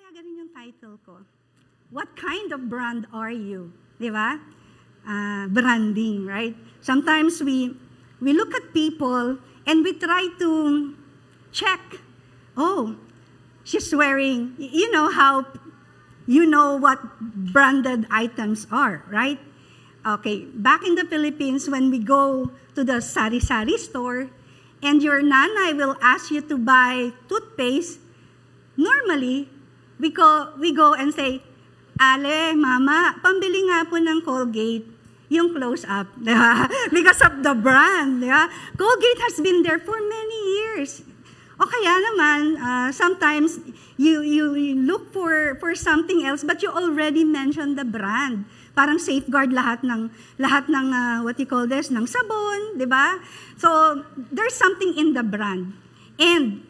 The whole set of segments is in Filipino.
kaya ganun yung title ko? What kind of brand are you? Di ba? Branding, right? Sometimes we look at people and we try to check. Oh, she's wearing, you know how, you know what branded items are, right? Okay, back in the Philippines, when we go to the sari-sari store, and your nanay will ask you to buy toothpaste, normally, we go and say, Ale, mama, pambili nga po ng Colgate, yung close-up, because of the brand. Diba? Colgate has been there for many years. O kaya naman, sometimes you look for something else, but you already mentioned the brand. Parang safeguard lahat ng what you call this, ng sabon, di ba? So, there's something in the brand. And,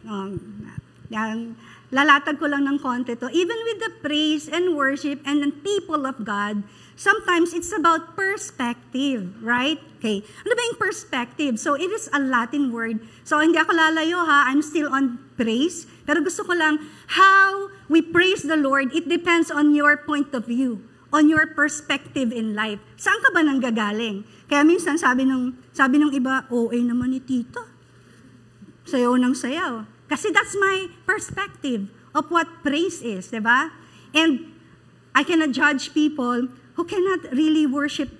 lalatag ko lang ng konti to. Even with the praise and worship and the people of God, sometimes it's about perspective, right? Okay. Ano ba yung perspective? So, it is a Latin word. So, hindi ako lalayo ha. I'm still on praise. Pero gusto ko lang, how we praise the Lord, it depends on your point of view, on your perspective in life. Saan ka ba nanggagaling? Kaya minsan sabi ng iba, OA naman ni tita. Sayaw ng sayaw. Kasi that's my perspective of what praise is, di ba? And I cannot judge people who cannot really worship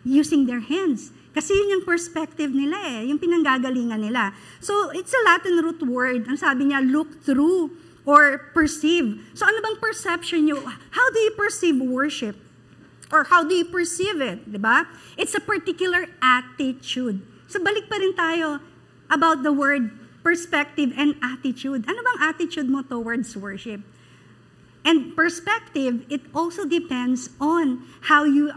using their hands. Kasi yun yung perspective nila yung pinanggagalingan nila. So it's a Latin root word. Ang sabi niya, look through or perceive. So ano bang perception nyo? How do you perceive worship? Or how do you perceive it? Diba? It's a particular attitude. So balik pa rin tayo about the word perspective and attitude. Ano bang attitude mo towards worship? And perspective, it also depends on how you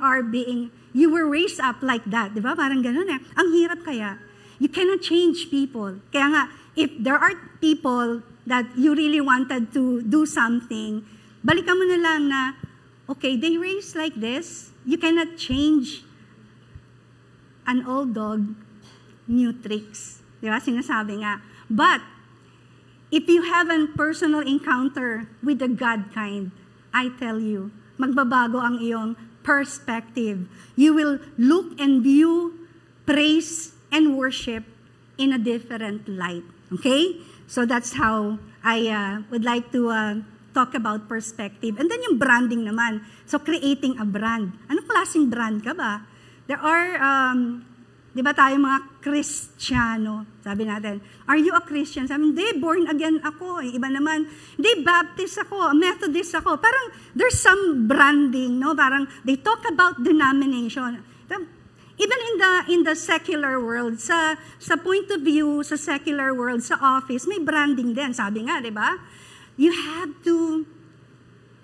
were raised up like that. Diba? Parang ganun Ang hirap kaya. You cannot change people. Kaya nga, if there are people that you really wanted to do something, balikan mo na lang na, okay, they raised like this. You cannot change an old dog, new tricks. Di ba? Sinasabi nga. But, if you have a personal encounter with the God kind, I tell you, magbabago ang iyong perspective. You will look and view praise and worship in a different light. Okay? So that's how I would like to talk about perspective. And then yung branding naman. So creating a brand. Anong klaseng brand ka ba? There are, di ba tayo mga Kristiyano? Sabi natin, are you a Christian? Sabi, hindi, born again ako. Iba naman, hindi, Baptist ako, Methodist ako. Parang there's some branding, no? Parang they talk about denomination. Even in the secular world, sa point of view, sa secular world, sa office, may branding din. Sabi nga, di ba? You have to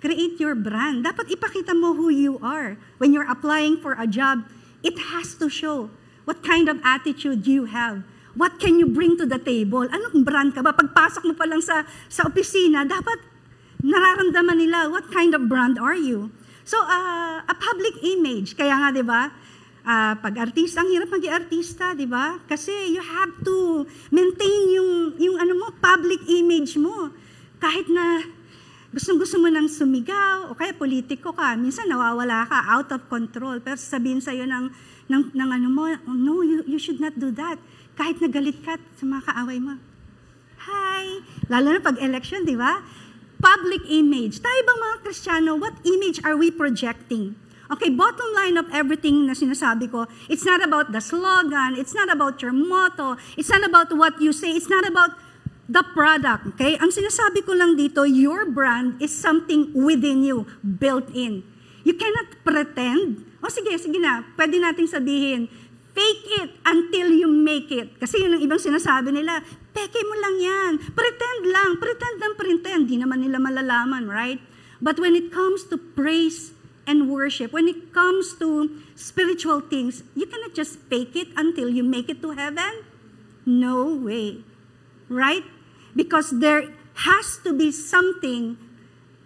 create your brand. Dapat ipakita mo who you are. When you're applying for a job, it has to show what kind of attitude you have. What can you bring to the table? Anong brand ka ba? Pagpasok mo pa lang sa opisina, dapat nararamdaman nila, what kind of brand are you? So, a public image. Kaya nga, di ba? Pag artista, ang hirap maging artista, di ba? Kasi you have to maintain yung public image mo. Kahit na gusto mo nang sumigaw, o kaya politiko ka, minsan nawawala ka, out of control. Pero sabihin sa'yo ng no, you should not do that. Kahit nagalit ka sa mga kaaway mo. Hi! Lalo na pag election, di ba? Public image. Tayo bang mga Kristiyano, what image are we projecting? Okay, bottom line of everything na sinasabi ko, it's not about the slogan, it's not about your motto, it's not about what you say, it's not about the product, okay? Ang sinasabi ko lang dito, your brand is something within you, built in. You cannot pretend. O sige na, pwede nating sabihin, fake it until you make it. Kasi yun ang ibang sinasabi nila, peke mo lang yan, pretend lang, pretend. Di naman nila malalaman, right? But when it comes to praise and worship, when it comes to spiritual things, you cannot just fake it until you make it to heaven. No way. Right? Because there has to be something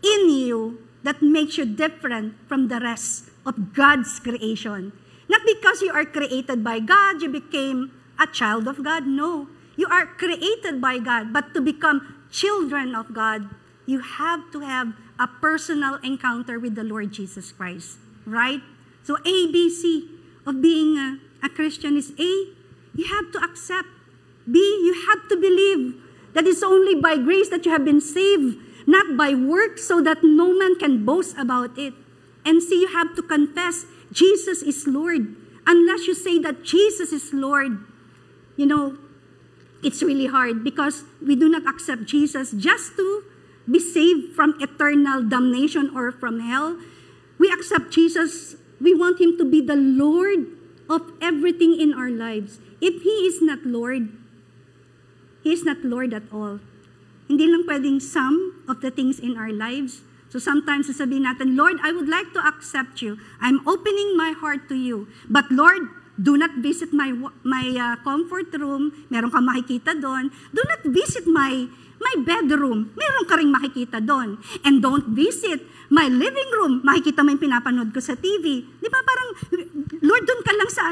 in you that makes you different from the rest of God's creation. Not because you are created by God, you became a child of God. No. You are created by God, but to become children of God, you have to have a personal encounter with the Lord Jesus Christ, right? So ABC of being a Christian is A, you have to accept. B, you have to believe that it's only by grace that you have been saved, not by works, so that no man can boast about it. And C, you have to confess Jesus is Lord. Unless you say that Jesus is Lord, you know, it's really hard because we do not accept Jesus just to be saved from eternal damnation or from hell. We accept Jesus. We want Him to be the Lord of everything in our lives. If He is not Lord, He is not Lord at all. Hindi lang pwedeng some of the things in our lives. So sometimes sasabihin natin, Lord, I would like to accept you. I'm opening my heart to you. But Lord, do not visit my comfort room. Meron kang makikita doon. Do not visit my bedroom. Meron ka ring makikita doon. And don't visit my living room. Makikita mo yung pinapanood ko sa TV. Di ba parang, Lord, doon ka lang sa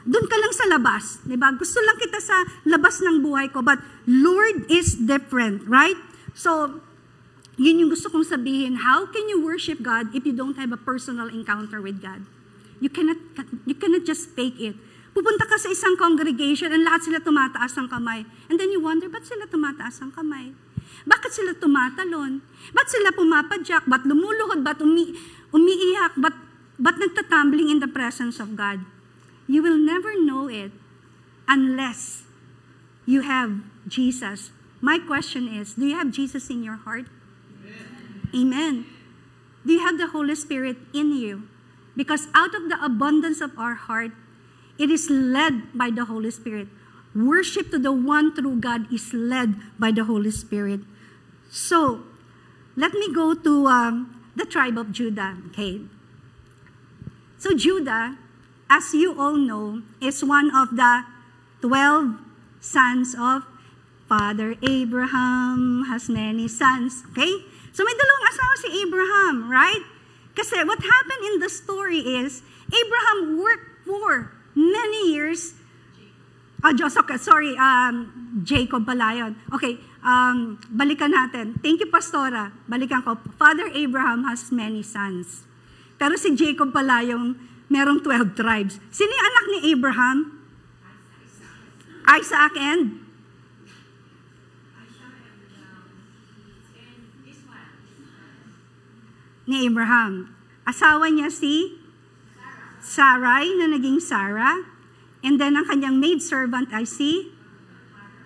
doon ka lang sa labas. Di ba? Gusto lang kita sa labas ng buhay ko. But Lord is different, right? So, yun yung gusto kong sabihin. How can you worship God if you don't have a personal encounter with God? You cannot just fake it. Pupunta ka sa isang congregation and lahat sila tumataas ng kamay. And then you wonder, ba't sila tumataas ng kamay? Bakit sila tumatalon? Ba't sila pumapadyak? Ba't lumuluhod? Ba't umiiyak? Ba't nagtatumbling in the presence of God? You will never know it unless you have Jesus. My question is, do you have Jesus in your heart? Amen. Do you have the Holy Spirit in you? Because out of the abundance of our heart, it is led by the Holy Spirit. Worship to the one true God is led by the Holy Spirit. So, let me go to the tribe of Judah. Okay. So Judah, as you all know, is one of the 12 sons of Father Abraham, has many sons. Okay? So may dalawang asawa si Abraham, right? Kasi what happened in the story is, Abraham worked for many years. Jacob pala yun. Okay, balikan natin. Thank you, Pastora. Balikan ko. Father Abraham has many sons. Pero si Jacob pala yung merong 12 tribes. Sino yung anak ni Abraham? Isaac and? Ni Abraham. Asawa niya si Sarai na naging Sarah. And then ang kanyang maidservant ay si?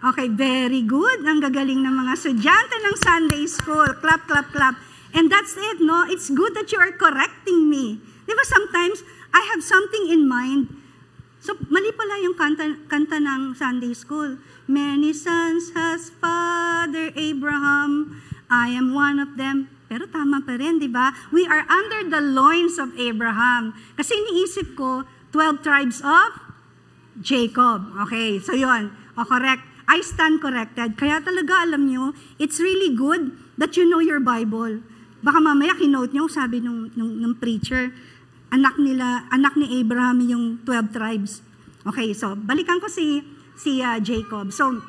Okay, very good. Ang gagaling ng mga estudyante ng Sunday school. Clap, clap, clap. And that's it, no? It's good that you are correcting me. Di ba sometimes, I have something in mind. So, mali pala yung kanta ng Sunday school. Many sons has Father Abraham. I am one of them. Pero tama pa rin, di ba? We are under the loins of Abraham. Kasi iniisip ko, 12 tribes of Jacob. Okay, so yun. O, correct. I stand corrected. Kaya talaga, alam nyo, it's really good that you know your Bible. Baka mamaya kinote nyo, sabi nung preacher, anak ni Abraham yung 12 tribes. Okay, so balikan ko si Jacob. So,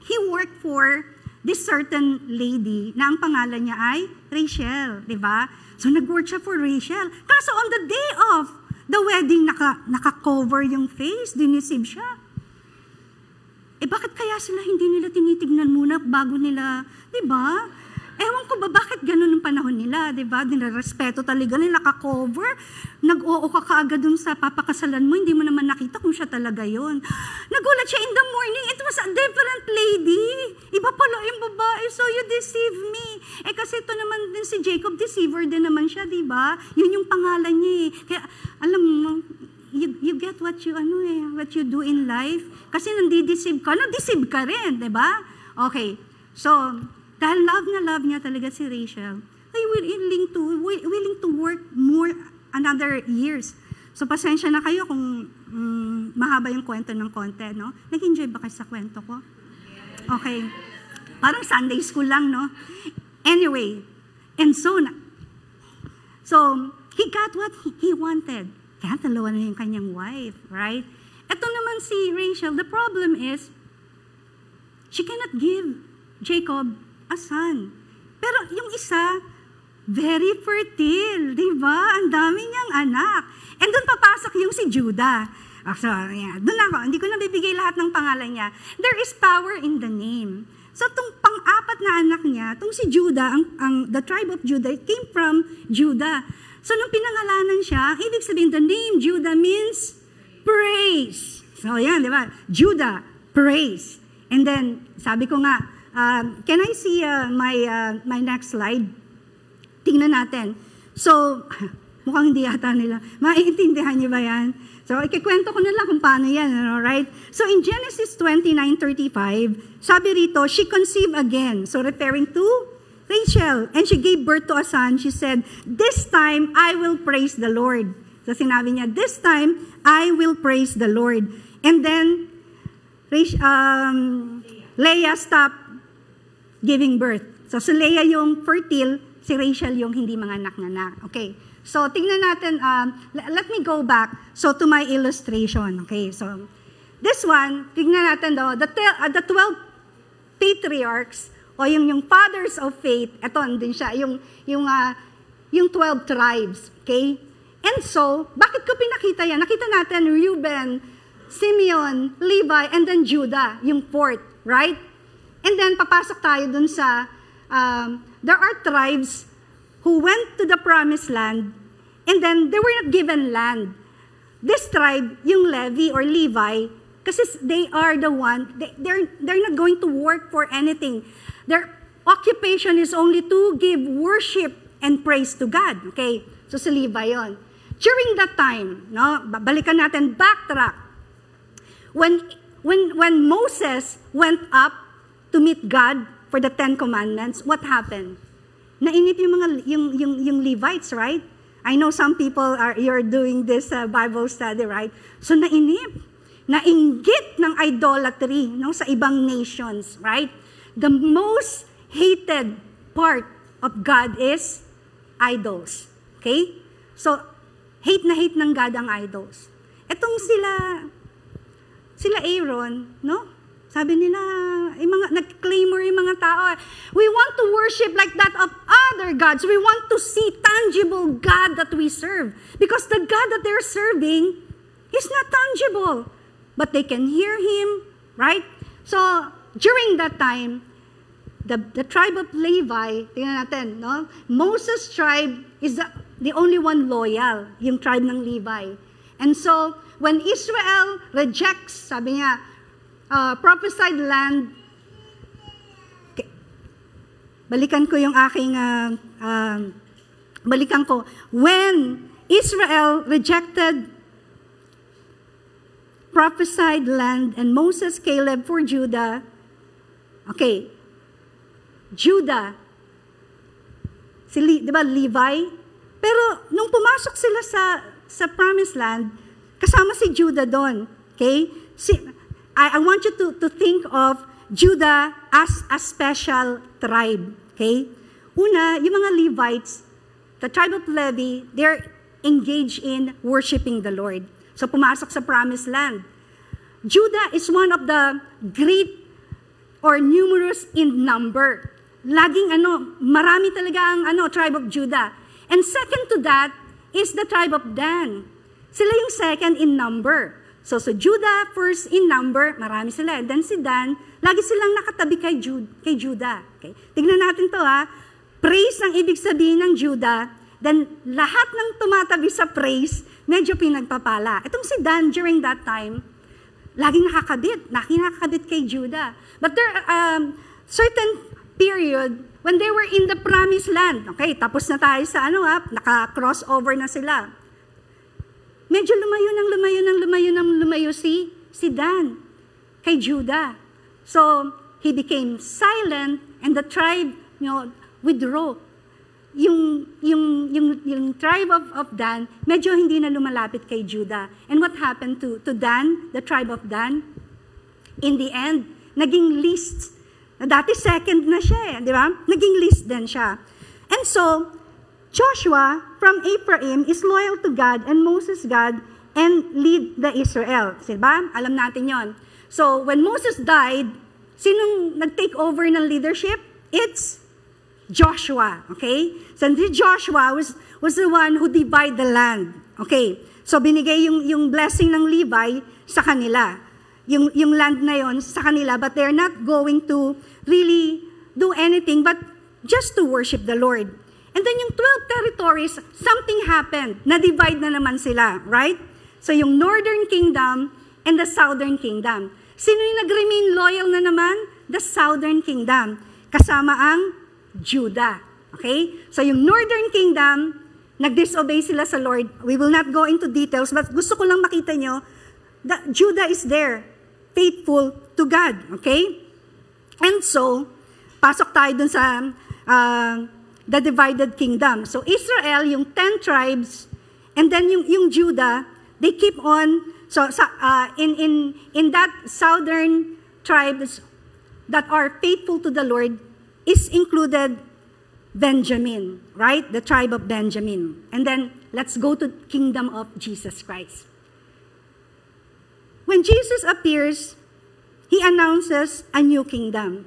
he worked for this certain lady na ang pangalan niya ay Rachel, di ba? So, nag-work siya for Rachel. Kaso on the day of the wedding, naka-cover yung face, dinisib siya. Bakit kaya sila hindi nila tinitignan muna bago nila, di ba? Ewan ko ba, bakit ganun yung panahon nila, di ba? Nilarespeto talaga nila, naka-cover. Nag-oo ka kaagad dun sa papakasalan mo, hindi mo naman nakita kung siya talaga yon. Nagulat siya in the morning, it was a different lady. Iba pala yung babae, so you deceive me. Kasi ito naman din si Jacob, deceiver din naman siya, di ba? Yun yung pangalan niya eh. Kaya, alam mo, you get what you do in life. Kasi nandideceive ka, na-deceive ka rin, di ba? Okay, so, dahil love niya talaga si Rachel, ay willing to work more another years. So, pasensya na kayo kung mahaba yung kwento ng konti, no? Nag-enjoy ba kayo sa kwento ko? Okay. Parang Sunday school lang, no? Anyway, and so he got what he wanted. Kaya dalawa na yung kanyang wife, right? Ito naman si Rachel, the problem is, she cannot give Jacob a son. Pero yung isa, very fertile, di ba? Ang dami niyang anak. And doon papasok yung si Judah. So, yeah, doon ako, hindi ko nabibigay lahat ng pangalan niya. There is power in the name. So, itong pang-apat na anak niya, itong si Judah, the tribe of Judah, it came from Judah. So, nung pinangalanan siya, ibig sabihin, the name Judah means praise. So, yan, di ba? Judah, praise. And then, sabi ko nga, can I see my next slide? Tingnan natin. So, mukhang hindi yata nila. Maiintindihan niyo ba yan? So, ikikwento ko na lang kung paano yan, right? So, in Genesis 29:35, sabi rito, she conceived again. So, referring to Rachel. And she gave birth to a son. She said, this time, I will praise the Lord. So, sinabi niya, this time, I will praise the Lord. And then, Leah stopped giving birth. So, si Leah yung fertile, si Rachel yung hindi mga anak-anak. Okay. So, tingnan natin, let me go back to my illustration. Okay. So, this one, tingnan natin the 12 patriarchs, o yung fathers of faith, eto, din siya, yung 12 tribes. Okay. And so, bakit ko pinakita yan? Nakita natin Reuben, Simeon, Levi, and then Judah, yung fourth, right? And then, papasok tayo dun sa, there are tribes who went to the promised land, and then they were not given land. This tribe, yung Levi or Levi, kasi they are the one, they're not going to work for anything. Their occupation is only to give worship and praise to God. Okay? So, si Levi yon. During that time, no, balikan natin, backtrack. When Moses went up to meet God for the 10 Commandments, what happened? Nainip yung Levites, right? I know some people you're doing this Bible study, right? So nainip, nainggit ng idolatry, no, sa ibang nations, right? The most hated part of God is idols. Okay? So hate na hate ng God ang idols. Etong sila Aaron, no? Sabi nila, nag-claimer yung mga tao, we want to worship like that of other gods. We want to see tangible God that we serve. Because the God that they're serving is not tangible. But they can hear Him, right? So, during that time, the tribe of Levi, tingnan natin, no? Moses' tribe is the only one loyal, yung tribe ng Levi. And so, when Israel rejects, sabi niya, prophesied land, okay. Balikan ko yung aking, when Israel rejected prophesied land and Moses, Caleb for Judah, okay, Judah, di ba, Levi? Pero nung pumasok sila sa promised land, kasama si Judah doon, okay? I want you to think of Judah as a special tribe, okay? Una, yung mga Levites, the tribe of Levi, they're engaged in worshiping the Lord. So, pumasok sa promised land. Judah is one of the great or numerous in number. Laging marami talaga ang tribe of Judah. And second to that is the tribe of Dan. Sila yung second in number. So Judah first in number, marami sila. Then si Dan, lagi silang nakatabi kay Judah. Okay? Tignan natin to ha. Praise ang ibig sabihin ng Judah. Then lahat ng tumatabi sa praise, medyo pinagpapala. Itong si Dan during that time, laging nakakabit kay Judah. But there certain period when they were in the promised land. Okay, tapos na tayo sa naka-crossover na sila. Medyo lumayo si Dan kay Judah. So, he became silent and the tribe, withdrew. Yung tribe of Dan, medyo hindi na lumalapit kay Judah. And what happened to Dan, the tribe of Dan? In the end, naging least. Dati second na siya, di ba? Naging least din siya. And so, Joshua from Ephraim is loyal to God and Moses God and lead the Israel. Diba? Alam natin yon. So, when Moses died, sinong nag-take over ng leadership? It's Joshua, okay? So Joshua was the one who divided the land. Okay, so binigay yung blessing ng Levi sa kanila. Yung land na yon sa kanila, but they're not going to really do anything but just to worship the Lord. And then yung 12 territories, something happened. Na-divide na naman sila, right? So yung northern kingdom and the southern kingdom. Sino yung nag-remain loyal na naman? The southern kingdom. Kasama ang Judah. Okay? So yung northern kingdom, nag-disobey sila sa Lord. We will not go into details, but gusto ko lang makita nyo that Judah is there, faithful to God. Okay? And so, pasok tayo dun sa the divided kingdom. So Israel, yung 10 tribes, and then yung Judah, they keep on, so in that southern tribes that are faithful to the Lord, is included Benjamin, right? The tribe of Benjamin. And then, let's go to kingdom of Jesus Christ. When Jesus appears, He announces a new kingdom.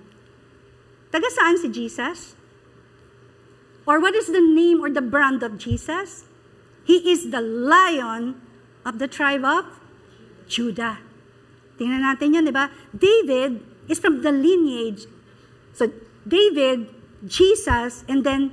Taga saan si Jesus? Or what is the name or the brand of Jesus? He is the Lion of the tribe of Judah. Tingnan natin yun, di ba? David is from the lineage. So, David, Jesus, and then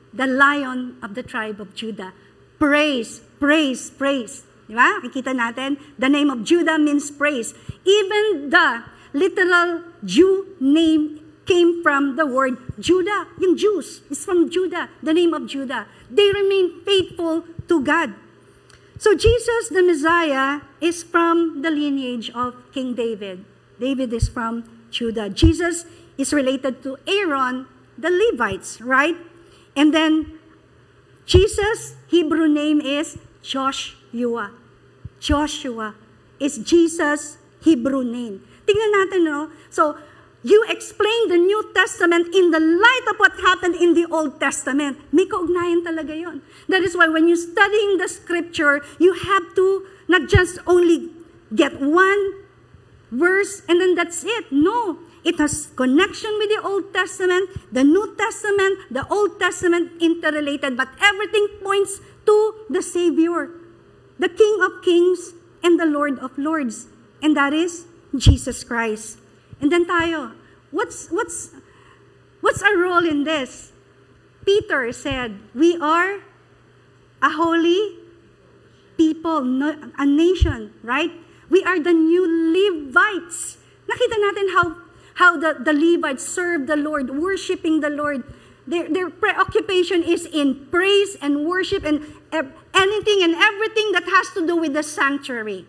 the Lion of the tribe of Judah. Praise, praise, praise. Di ba? Kikita natin, the name of Judah means praise. Even the literal Jew name came from the word Judah. Yung Jews is from Judah, the name of Judah. They remain faithful to God. So Jesus, the Messiah, is from the lineage of King David. David is from Judah. Jesus is related to Aaron, the Levites, right? And then, Jesus' Hebrew name is Joshua. Joshua is Jesus' Hebrew name. Tingnan natin, no? So, you explain the New Testament in the light of what happened in the Old Testament. May kaugnayan talaga yon. That is why when you're studying the Scripture, you have to not just only get one verse and then that's it. No. It has connection with the Old Testament, the New Testament, the Old Testament interrelated, but everything points to the Savior, the King of Kings and the Lord of Lords, and that is Jesus Christ. And then tayo, what's our role in this? Peter said, we are a holy people, a nation, right? We are the new Levites. Nakita natin how the Levites serve the Lord, worshiping the Lord. Their preoccupation is in praise and worship and anything and everything that has to do with the sanctuary.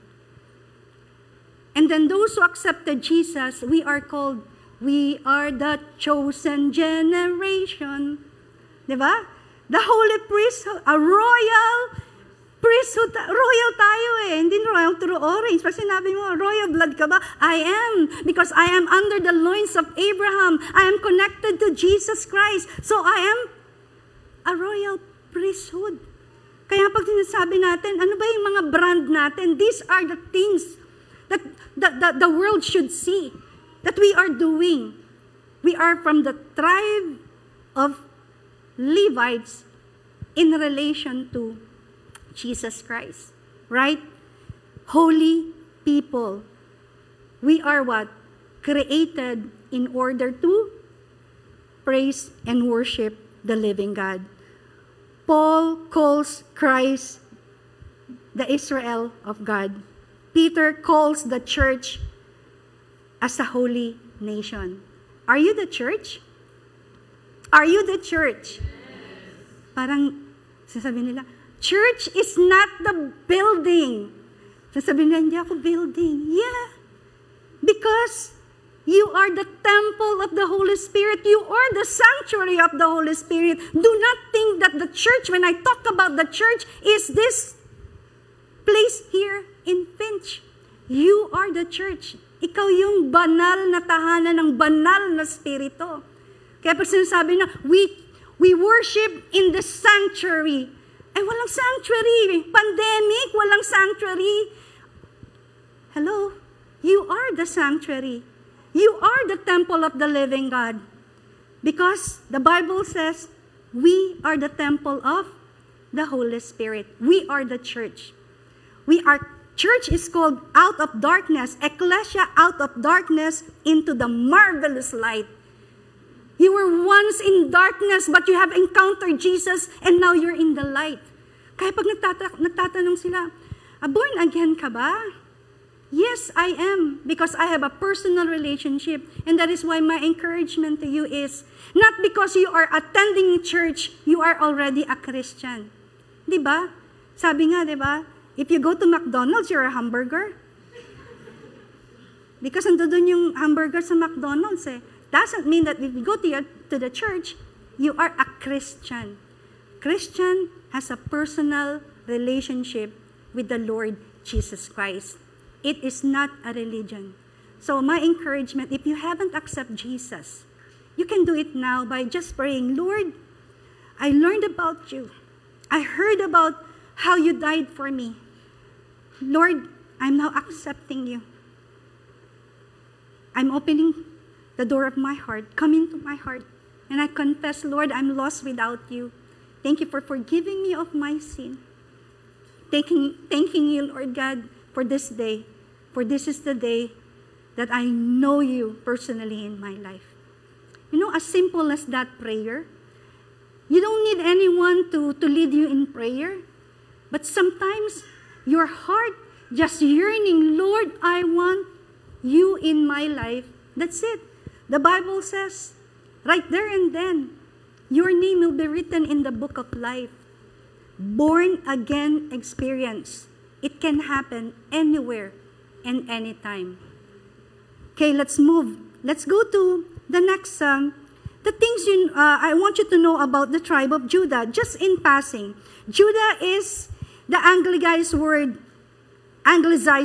And then those who accepted Jesus, we are called, we are the chosen generation. Diba? The holy priesthood, a royal priesthood, royal tayo eh. Hindi royal through orange. Pag sinabi mo, royal blood ka ba? I am. Because I am under the loins of Abraham. I am connected to Jesus Christ. So I am a royal priesthood. Kaya pag sinasabi natin, ano ba yung mga brand natin? These are the things that the world should see that we are doing. We are from the tribe of Levites in relation to Jesus Christ, right? Holy people. We are what? Created in order to praise and worship the living God. Paul calls Christ the Israel of God. Peter calls the church as a holy nation. Are you the church? Are you the church? Parang sasabihin nila, church is not the building. Sasabihin nila, hindi ako building. Yeah. Because you are the temple of the Holy Spirit. You are the sanctuary of the Holy Spirit. Do not think that the church, when I talk about the church, is this place here in Finch. You are the church. Ikaw yung banal na tahanan ng banal na spirito. Kaya pag sinasabi na, we worship in the sanctuary. Ay, walang sanctuary. Pandemic, walang sanctuary. Hello? You are the sanctuary. You are the temple of the living God. Because the Bible says, we are the temple of the Holy Spirit. We are the church. Church is called out of darkness, ecclesia, out of darkness into the marvelous light. You were once in darkness, but you have encountered Jesus, and now you're in the light. Kaya pag nagtatanong sila, born again ka ba? Yes, I am, because I have a personal relationship, and that is why my encouragement to you is, not because you are attending church, you are already a Christian. Diba? Sabi nga, diba? If you go to McDonald's, you're a hamburger. Because andun yung hamburger sa McDonald's eh. Doesn't mean that if you go to the church, you are a Christian. Christian has a personal relationship with the Lord Jesus Christ. It is not a religion. So my encouragement, if you haven't accepted Jesus, you can do it now by just praying, Lord, I learned about you. I heard about how you died for me. Lord, I'm now accepting you. I'm opening the door of my heart. Come into my heart. And I confess, Lord, I'm lost without you. Thank you for forgiving me of my sin. Thanking you, Lord God, for this day. For this is the day that I know you personally in my life. You know, as simple as that prayer, you don't need anyone to lead you in prayer. But sometimes, your heart just yearning, Lord, I want you in my life. That's it. The Bible says, right there and then, your name will be written in the book of life. Born again experience. It can happen anywhere and anytime. Okay, let's move. Let's go to the next the things I want you to know about the tribe of Judah, just in passing. Judah is the anglicized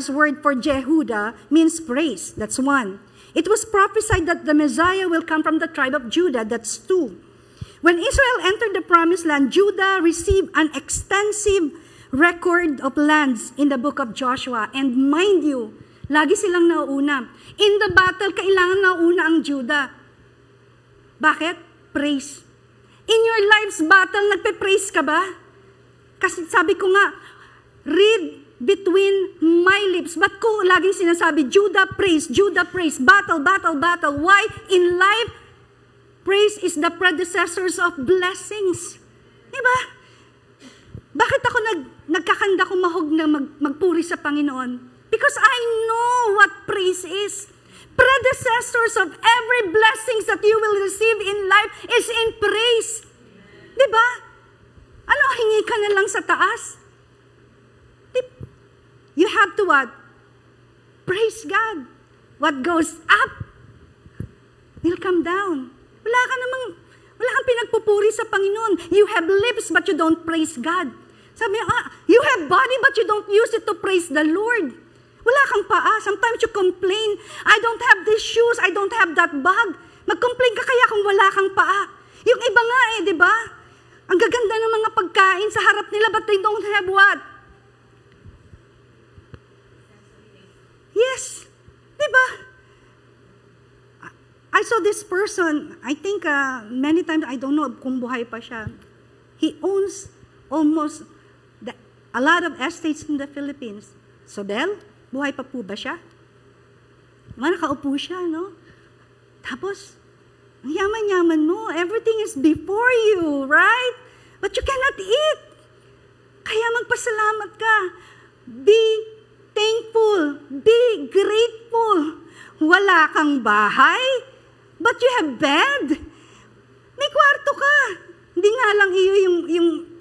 word for Jehudah, means praise. That's one. It was prophesied that the Messiah will come from the tribe of Judah. That's two. When Israel entered the promised land, Judah received an extensive record of lands in the book of Joshua. And mind you, lagi silang nauuna. In the battle, kailangan nauuna ang Judah. Bakit? Praise. In your life's battle, nagpe-praise ka ba? Kasi sabi ko nga, read between my lips. Ba't ko laging sinasabi, Judah praise, battle, battle, battle. Why? In life, praise is the predecessors of blessings. Diba? Bakit ako nagkakanda kumahog na magpuri sa Panginoon? Because I know what praise is. Predecessors of every blessings that you will receive in life is in praise. Diba? Ano, hingi ka na lang sa taas? You have to what? Praise God. What goes up will come down. Wala kang pinagpupuri sa Panginoon. You have lips but you don't praise God. Sabi niya, you have body but you don't use it to praise the Lord. Wala kang paa. Sometimes you complain, I don't have these shoes, I don't have that bag. Mag-complain ka kaya kung wala kang paa. Yung iba nga di ba? Ang gaganda ng mga pagkain sa harap nila but they don't have what? Yes. Diba? I saw this person, I think many times, I don't know kung buhay pa siya. He owns almost a lot of estates in the Philippines. So, Bel, buhay pa po ba siya? Nakaupo siya, no? Tapos, ang yaman-yaman mo, everything is before you, right? But you cannot eat. Kaya magpasalamat ka. Be thankful. Be grateful. Wala kang bahay, but you have bed. May kwarto ka. Hindi nga lang iyo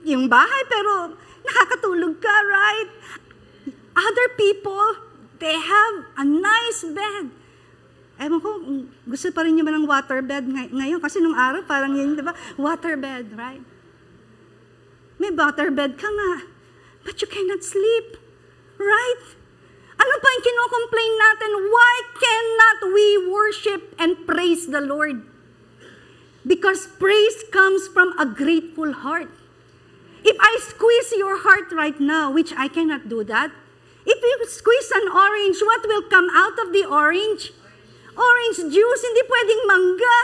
yung bahay, pero nakakatulog ka, right? Other people, they have a nice bed. Ewan ko, gusto pa rin niyo ba ng waterbed ngayon? Kasi nung araw, parang yun, di ba? Waterbed, right? May waterbed ka nga, but you cannot sleep, right? Ano pa yung kinocomplain natin? Why cannot we worship and praise the Lord? Because praise comes from a grateful heart. If I squeeze your heart right now, which I cannot do that, if you squeeze an orange, what will come out of the orange? Orange juice, hindi pwedeng mangga.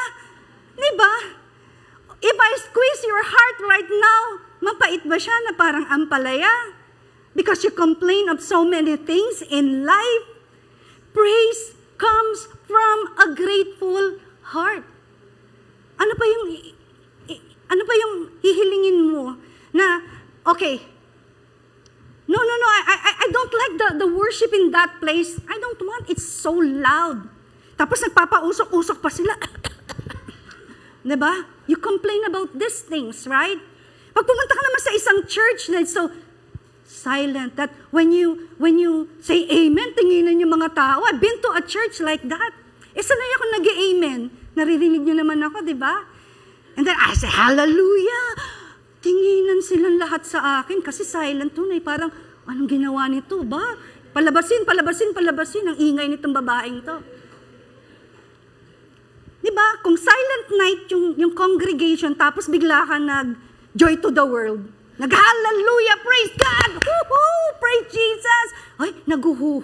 Di ba? If I squeeze your heart right now, mapait ba siya na parang ampalaya? Because you complain of so many things in life. Praise comes from a grateful heart. Ano pa yung hihilingin mo na, okay, no, I don't like the worship in that place. I don't want, it's so loud. Tapos nagpapausok-usok pa sila. Diba? You complain about these things, right? Pag pumunta ka naman sa isang church na it's so silent that when you say amen, tinginan yung mga tao. I've been to a church like that. Sanay ako nag-amen. Naririnig niyo naman ako, di ba? And then I say, hallelujah! Tinginan silang lahat sa akin kasi silent to na parang, anong ginawa nito ba? Palabasin. Ang ingay nitong babaeng to. Di ba? Kung silent night yung congregation, tapos bigla ka nag-joy to the world. Nag-hallelujah, praise God! Woohoo! Praise Jesus! Ay, nag-huhu.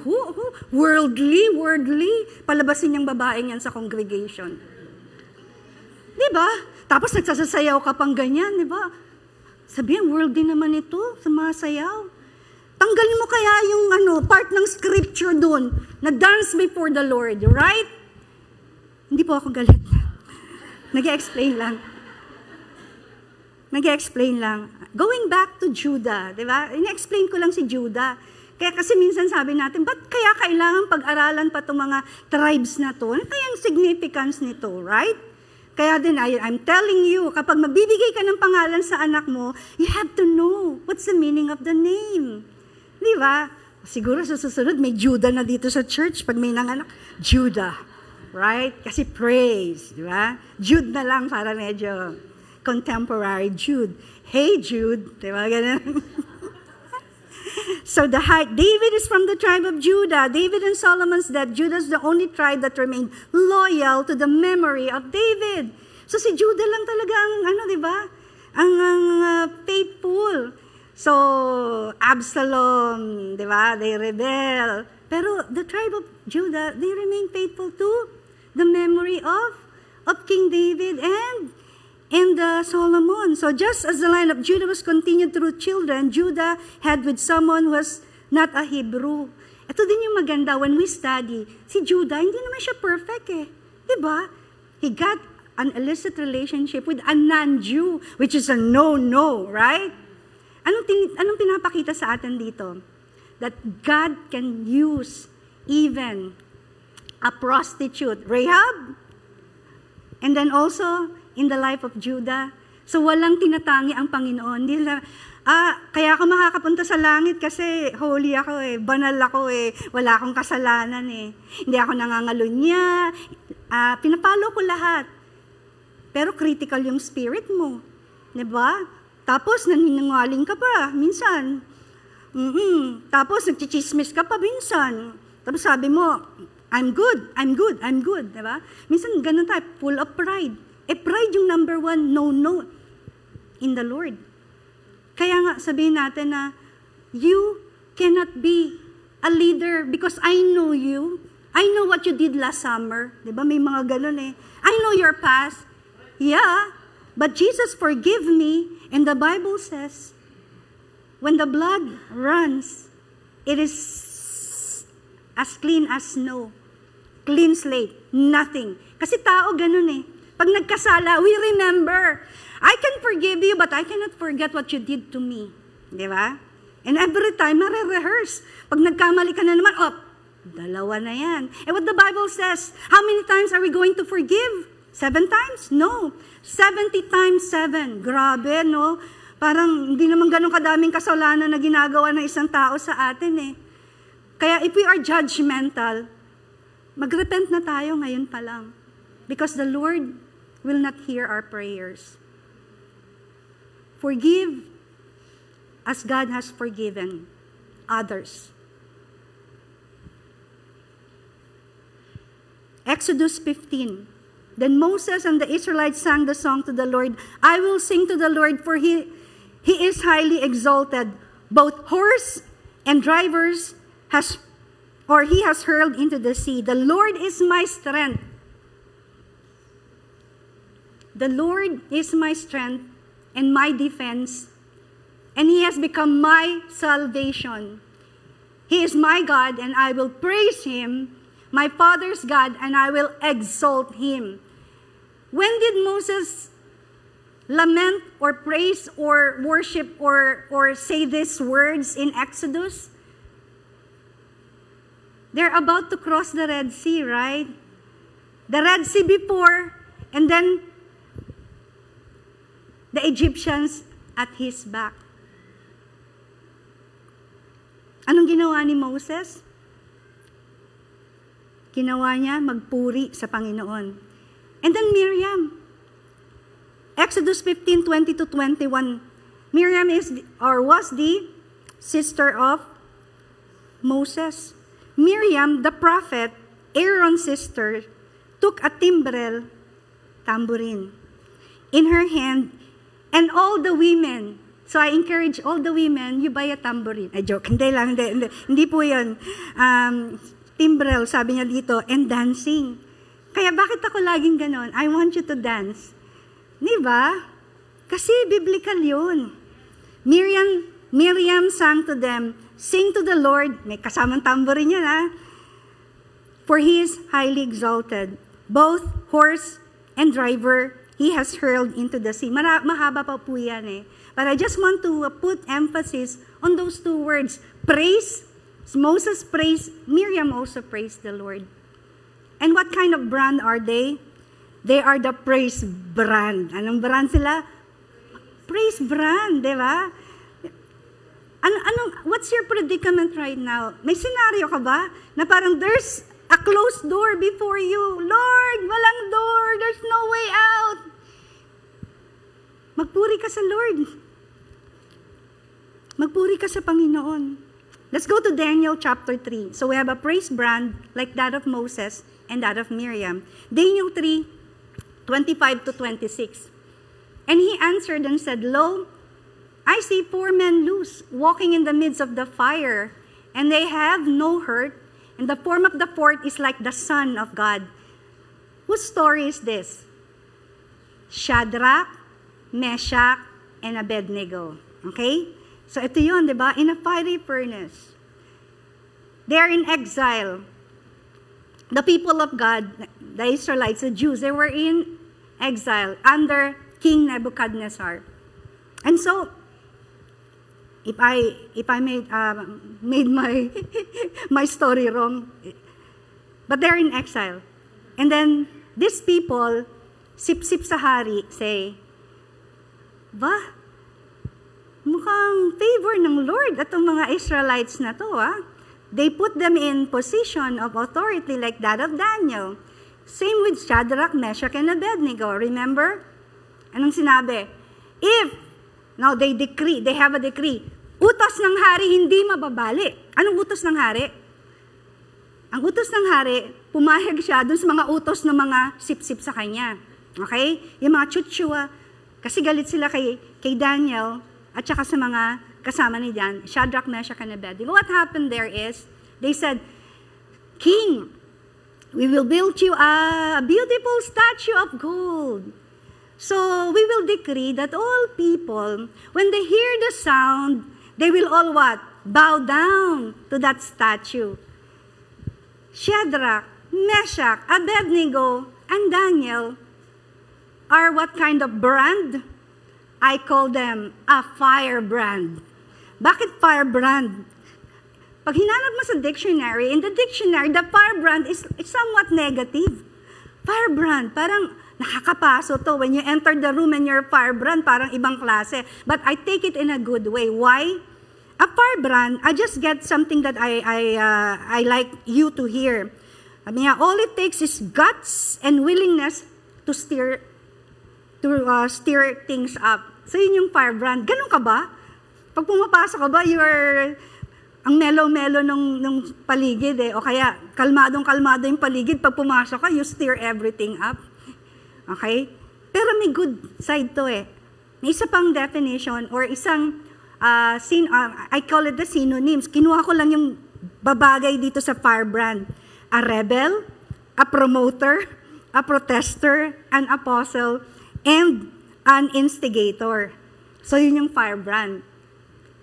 Worldly. Palabasin yung babaeng yan sa congregation. Di ba? Tapos nagsasayaw ka pang ganyan, di ba? Sabihin, worldly naman ito, sumasayaw. Tanggalin mo kaya yung part ng scripture doon, na dance before the Lord, right? Hindi po ako galit. Nag-explain lang. Going back to Judah, di ba? Ina-explain ko lang si Judah. Kaya kasi minsan sabi natin, ba't kaya kailangan pag-aralan pa itong mga tribes na to? Ano kaya ang significance nito, right? Kaya din, I'm telling you, kapag magbibigay ka ng pangalan sa anak mo, you have to know what's the meaning of the name. Di ba? Siguro sa susunod, may Judah na dito sa church pag may nanganak. Judah. Right? Kasi praise. Di ba? Jude na lang para medyo contemporary. Jude. Hey, Jude. Di ba? Ganun. So David is from the tribe of Judah. David and Solomon's death, Judah is the only tribe that remained loyal to the memory of David. So si Judah lang talaga ang, di ba? Ang faithful. So Absalom, di ba? They rebel. Pero the tribe of Judah, they remain faithful to the memory of King David and Solomon. So just as the line of Judah was continued through children, Judah had with someone who was not a Hebrew. Ito din yung maganda when we study. Si Judah, hindi naman siya perfect eh. Diba? He got an illicit relationship with a non-Jew, which is a no-no, right? Anong pinapakita sa atin dito? That God can use even a prostitute, Rahab, and then also in the life of Judah. So walang tinatangi ang Panginoon. Hindi na, kaya ako makakapunta sa langit kasi holy ako eh, banal ako eh, wala akong kasalanan eh. Hindi ako nangangalunya, pinapalo ko lahat. Pero critical yung spirit mo. Diba? Tapos naninungaling ka pa, minsan. Tapos nagchichismis ka pa, minsan. Tapos sabi mo, I'm good. Diba? Minsan ganun tayo, full of pride. Pride yung number one, no in the Lord. Kaya nga sabihin natin na you cannot be a leader because I know you. I know what you did last summer. Diba? May mga ganun eh. I know your past. Yeah, but Jesus forgive me. And the Bible says, when the blood runs, it is as clean as snow. Clean slate. Nothing. Kasi tao ganun eh. Pag nagkasala, we remember. I can forgive you, but I cannot forget what you did to me. Di ba? And every time, mare-rehearse. Pag nagkamali ka na naman, dalawa na yan. And what the Bible says, how many times are we going to forgive? 7 times? No. 70 times 7. Grabe, no? Parang hindi naman ganun kadaming kasalanan na ginagawa ng isang tao sa atin eh. Kaya if we are judgmental, mag-repent na tayo ngayon pa lang. Because the Lord will not hear our prayers. Forgive as God has forgiven others. Exodus 15. Then Moses and the Israelites sang the song to the Lord, I will sing to the Lord, for He is highly exalted. Both horse and drivers He has hurled into the sea. The Lord is my strength. The Lord is my strength and my defense, and He has become my salvation. He is my God, and I will praise Him, my father's God, and I will exalt Him. When did Moses lament or praise or worship or say these words in Exodus? They're about to cross the Red Sea, right? The Red Sea before, and then the Egyptians at his back. Anong ginawa ni Moses? Ginawa niya magpuri sa Panginoon. And then Miriam, Exodus 15:20-21. Miriam was the sister of Moses. Miriam, the prophet, Aaron's sister, took a timbrel, tambourine, in her hand, and all the women. So I encourage all the women, you buy a tambourine. Ay, joke. Hindi po yun. Timbrel, sabi niya dito, and dancing. Kaya bakit ako laging ganon? I want you to dance. Diba? Kasi biblical yun. Miriam sang to them, sing to the Lord, may kasamang tambourine yan ha, for He is highly exalted. Both horse and driver, He has hurled into the sea. Mahaba pa po yan eh. But I just want to put emphasis on those two words. Praise, Moses praised, Miriam also praised the Lord. And what kind of brand are they? They are the praise brand. Anong brand sila? Praise brand, di ba? What's your predicament right now? May scenario ka ba? Na parang there's a closed door before you. Lord, walang door. There's no way out. Magpuri ka sa Lord. Magpuri ka sa Panginoon. Let's go to Daniel chapter 3. So we have a praise brand like that of Moses and that of Miriam. Daniel 3:25-26. And he answered and said, Lo, I see 4 men loose, walking in the midst of the fire, and they have no hurt, and the form of the fourth is like the Son of God. Whose story is this? Shadrach, Meshach, and Abednego. Okay? So ito yun, di ba? In a fiery furnace. They are in exile. The people of God, the Israelites, the Jews, they were in exile under King Nebuchadnezzar. And so, if I made my my story wrong, but they're in exile. And then these people, sip-sip sa hari, say, ba, mukhang favor ng Lord atong mga Israelites na to, ah. They put them in position of authority like that of Daniel. Same with Shadrach, Meshach, and Abednego. Remember? Anong sinabi? Now they have a decree. Utos ng hari hindi mababali. Anong utos ng hari? Ang utos ng hari, pumayag siya dun sa mga utos ng mga sip-sip sa kanya. Okay? Yung mga chuchua. Kasi galit sila kay Daniel at saka sa mga kasama ni Dan, Shadrach, Meshach, and Abednego. What happened there is, they said, King, we will build you a beautiful statue of gold. So we will decree that all people, when they hear the sound, they will all what? Bow down to that statue. Shadrach, Meshach, Abednego, and Daniel are what kind of brand? I call them a firebrand. Bakit firebrand? Pag hinanap mo sa dictionary, in the dictionary, the firebrand is somewhat negative. Firebrand, parang nakakapaso to. When you enter the room and you're firebrand, parang ibang klase. But I take it in a good way. Why? A firebrand, I just get something that I like you to hear. I mean, all it takes is guts and willingness to steer things up. So yun yung firebrand. Ganun ka ba? Pag pumapasok ka ba, you're ang melo-melo nung paligid eh. O kaya, kalmadong-kalmado yung paligid. Pag pumasok ka, you steer everything up. Okay? Pero may good side to eh. May isa pang definition or isang, I call it the synonyms. Kinuha ko lang yung babagay dito sa firebrand. A rebel, a promoter, a protester, an apostle, and an instigator. So yun yung firebrand.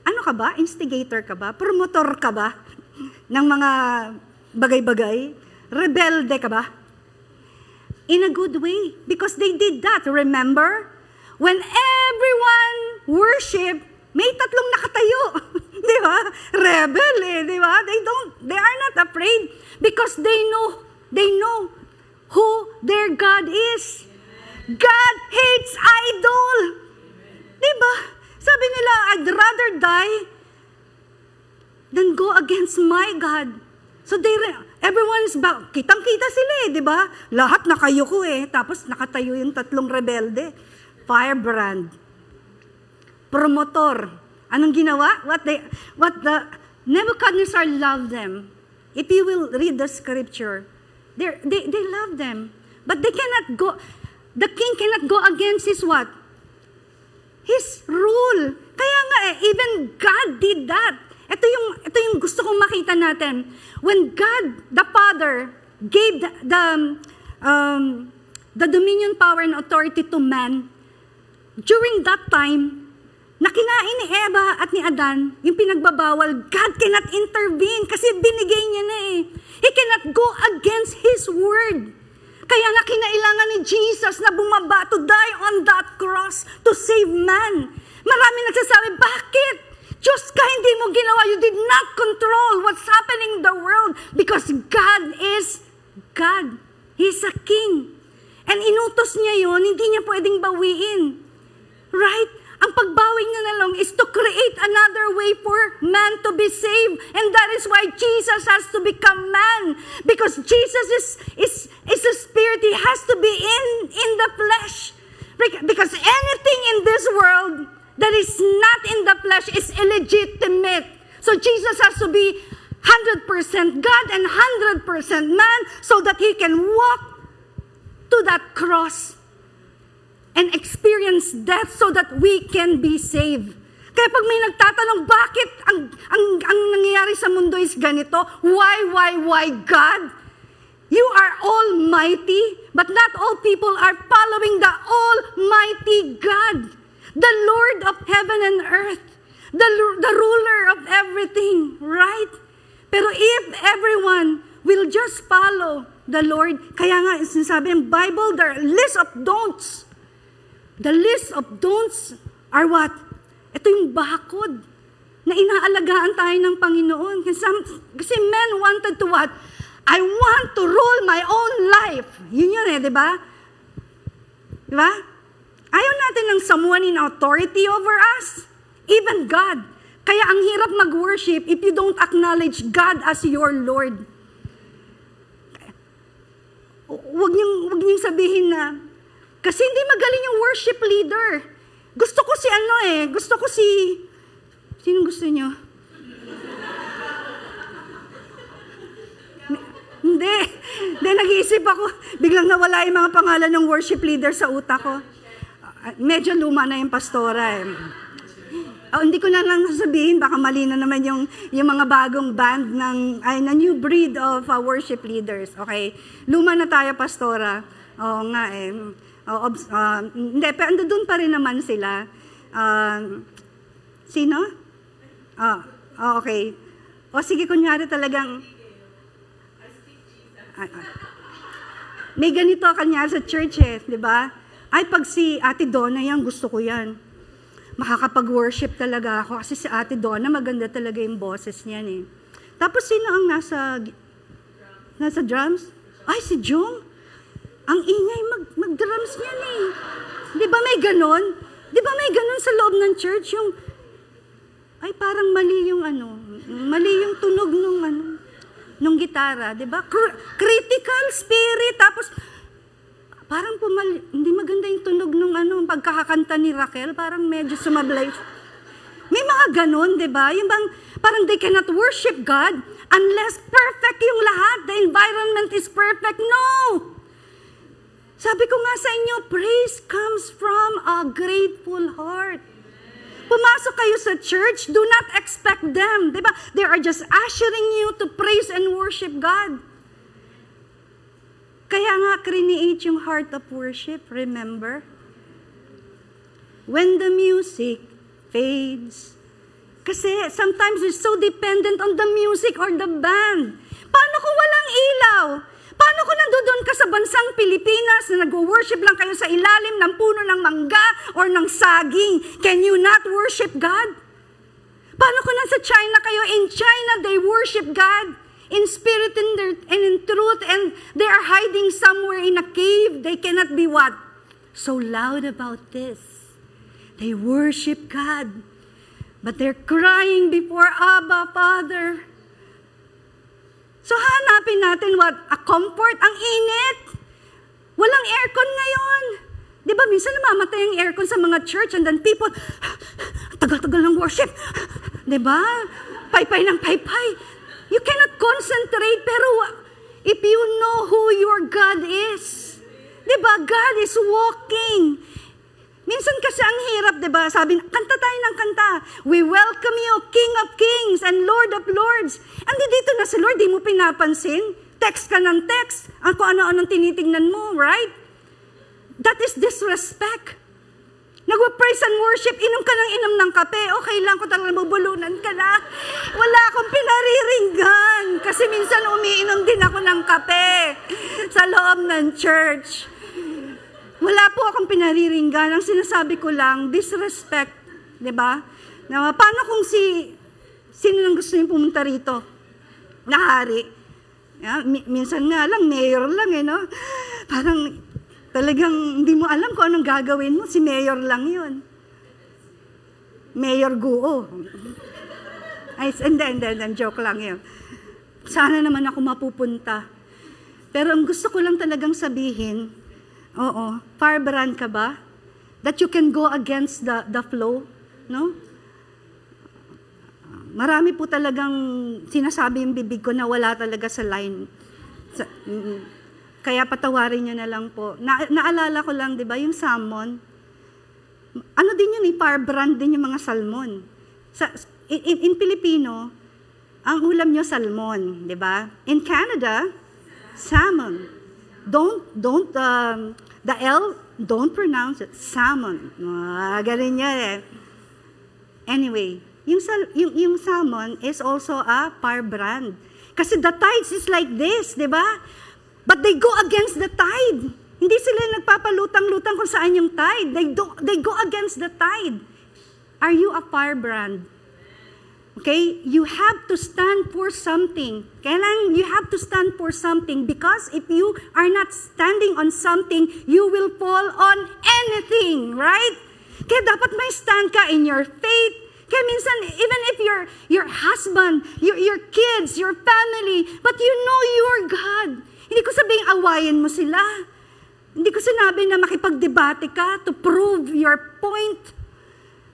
Ano ka ba? Instigator ka ba? Promotor ka ba? Ng mga bagay-bagay? Rebelde ka ba? In a good way. Because they did that. Remember? When everyone worship, may tatlong nakatayo. Di ba? Rebel di ba? They are not afraid because they know who their God is. God hates idol. Di ba? Sabi nila, I'd rather die than go against my God. So everyone is back. Kitang-kita sila di ba? Lahat nakayuko Tapos nakatayo yung tatlong rebelde. Firebrand. Promotor. Anong ginawa? What the Nebuchadnezzar loved them. If you will read the scripture, they love them. But they cannot go, the king cannot go against his what? His rule. Kaya nga even God did that. Ito yung gusto kong makita natin. When God, the Father, gave the dominion, power, and authority to man, during that time, na kinain ni Eva at ni Adan, yung pinagbabawal, God cannot intervene kasi binigay niya na He cannot go against His word. Kaya nga kinailangan ni Jesus na bumaba to die on that cross to save man. Marami nagsasabi, bakit? Diyos ka, hindi mo ginawa. You did not control what's happening in the world because God is God. He's a king. And inutos niya yon, hindi niya pwedeng bawiin. Right? Ang pagbawi niya na lang is to create another way for man to be saved. And that is why Jesus has to become man. Because Jesus is a spirit. He has to be in the flesh. Because anything in this world that is not in the flesh is illegitimate. So Jesus has to be 100% God and 100% man so that He can walk to that cross and experience death so that we can be saved. Kaya pag may nagtatanong, bakit ang nangyayari sa mundo is ganito? Why, God? You are almighty, but not all people are following the almighty God, the Lord of heaven and earth, the ruler of everything, right? Pero if everyone will just follow the Lord, kaya nga sinasabi ng Bible, there are list of don'ts. The list of don'ts are what? Ito yung bakod na inaalagaan tayo ng Panginoon. Kasi men wanted to what? I want to rule my own life. Yun di ba? Di ba? Ayaw natin ng someone in authority over us. Even God. Kaya ang hirap mag-worship if you don't acknowledge God as your Lord. Huwag niyong sabihin na, kasi hindi magaling yung worship leader. Gusto ko sinong gusto niyo? Hindi, nag-iisip ako. Biglang nawala yung mga pangalan ng worship leader sa utak ko. Medyo luma na yung pastora hindi ko na lang sasabihin, baka mali na naman yung mga bagong band na new breed of worship leaders. Okay? Luma na tayo, pastora. Oo nga hindi, pero doon pa rin naman sila. Sino? Okay. O sige, kunyari talagang may ganito kanya sa church di ba? Ay, pag si Ate Donna yan, gusto ko yan. Makakapag-worship talaga ako kasi si Ate Donna, maganda talaga yung boses niyan Tapos sino ang nasa drums? Ay, si Jong. Ang ingay mag-drums niyan Di ba may ganon? Di ba may ganon sa loob ng church? Ay parang mali yung tunog nung gitara. Di ba? Critical spirit. Tapos parang hindi maganda yung tunog nung pagkakakanta ni Raquel. Parang medyo sumablay. May mga ganon, di ba? Yung parang they cannot worship God unless perfect yung lahat. The environment is perfect. No! Sabi ko nga sa inyo, praise comes from a grateful heart. Pumasok kayo sa church, do not expect them. Diba? They are just ushering you to praise and worship God. Kaya nga, create yung heart of worship, remember? when the music fades. Kasi sometimes we're so dependent on the music or the band. Paano kung walang ilaw? Paano kung nandoon ka sa bansang Pilipinas na nag-worship lang kayo sa ilalim ng puno ng mangga or ng saging? Can you not worship God? Paano kung nasa China kayo? In China, they worship God in spirit and in truth, and they are hiding somewhere in a cave. They cannot be what? So loud about this. They worship God. But they're crying before Abba, Father. So hanapin natin what? A comfort? Ang init. Walang aircon ngayon. Di ba minsan namamatay ang aircon sa mga church and then people, tagal-tagal ng worship. Di ba? Paypay ng paypay. You cannot concentrate, pero if you know who your God is, di ba? God is walking. Minsan kasi ang hirap, di ba? Sabi, kanta tayo ng kanta. We welcome you, King of Kings and Lord of Lords. Andi dito na si Lord, di mo pinapansin. Text ka ng text. Ang kung ano-anong tinitingnan mo, right? That is disrespect. Nagwa-praise and worship, inom ka ng inom ng kape. Okay lang kung talagang mabulunan ka na. Wala akong pinariringgan. Kasi minsan umiinom din ako ng kape sa loob ng church. Wala po akong pinariringgan. Ang sinasabi ko lang, disrespect. Diba? Na, paano kung sino nang gusto niyo pumunta rito? Nahari. Minsan nga lang, mayor lang no? Parang talagang hindi mo alam kung anong gagawin mo. Si mayor lang yun. Mayor Guo. Ay, hindi, joke lang yun. Sana naman ako mapupunta. Pero ang gusto ko lang talagang sabihin, firebrand ka ba? That you can go against the flow, no? Marami po talagang sinasabi yung bibig ko na wala talaga sa line. Kaya patawarin niyo na lang po. Naalala ko lang, di ba, yung salmon. Ano din yun, firebrand din yung mga salmon. In Filipino, ang ulam nyo salmon, di ba? In Canada, salmon. The L, don't pronounce it. Salmon. Ganun yan eh. Anyway, yung salmon is also a firebrand. Kasi the tides is like this, di ba? But they go against the tide. Hindi sila nagpapalutang-lutang kung saan yung tide. They go against the tide. Are you a firebrand? Okay? You have to stand for something. Kailangan you have to stand for something because if you are not standing on something, you will fall on anything, right? Kaya dapat may stand ka in your faith. Kaya minsan, even if your husband, your kids, your family, but you know your God. Hindi ko sabing awayin mo sila. Hindi ko sinabi na makipagdebate ka to prove your point.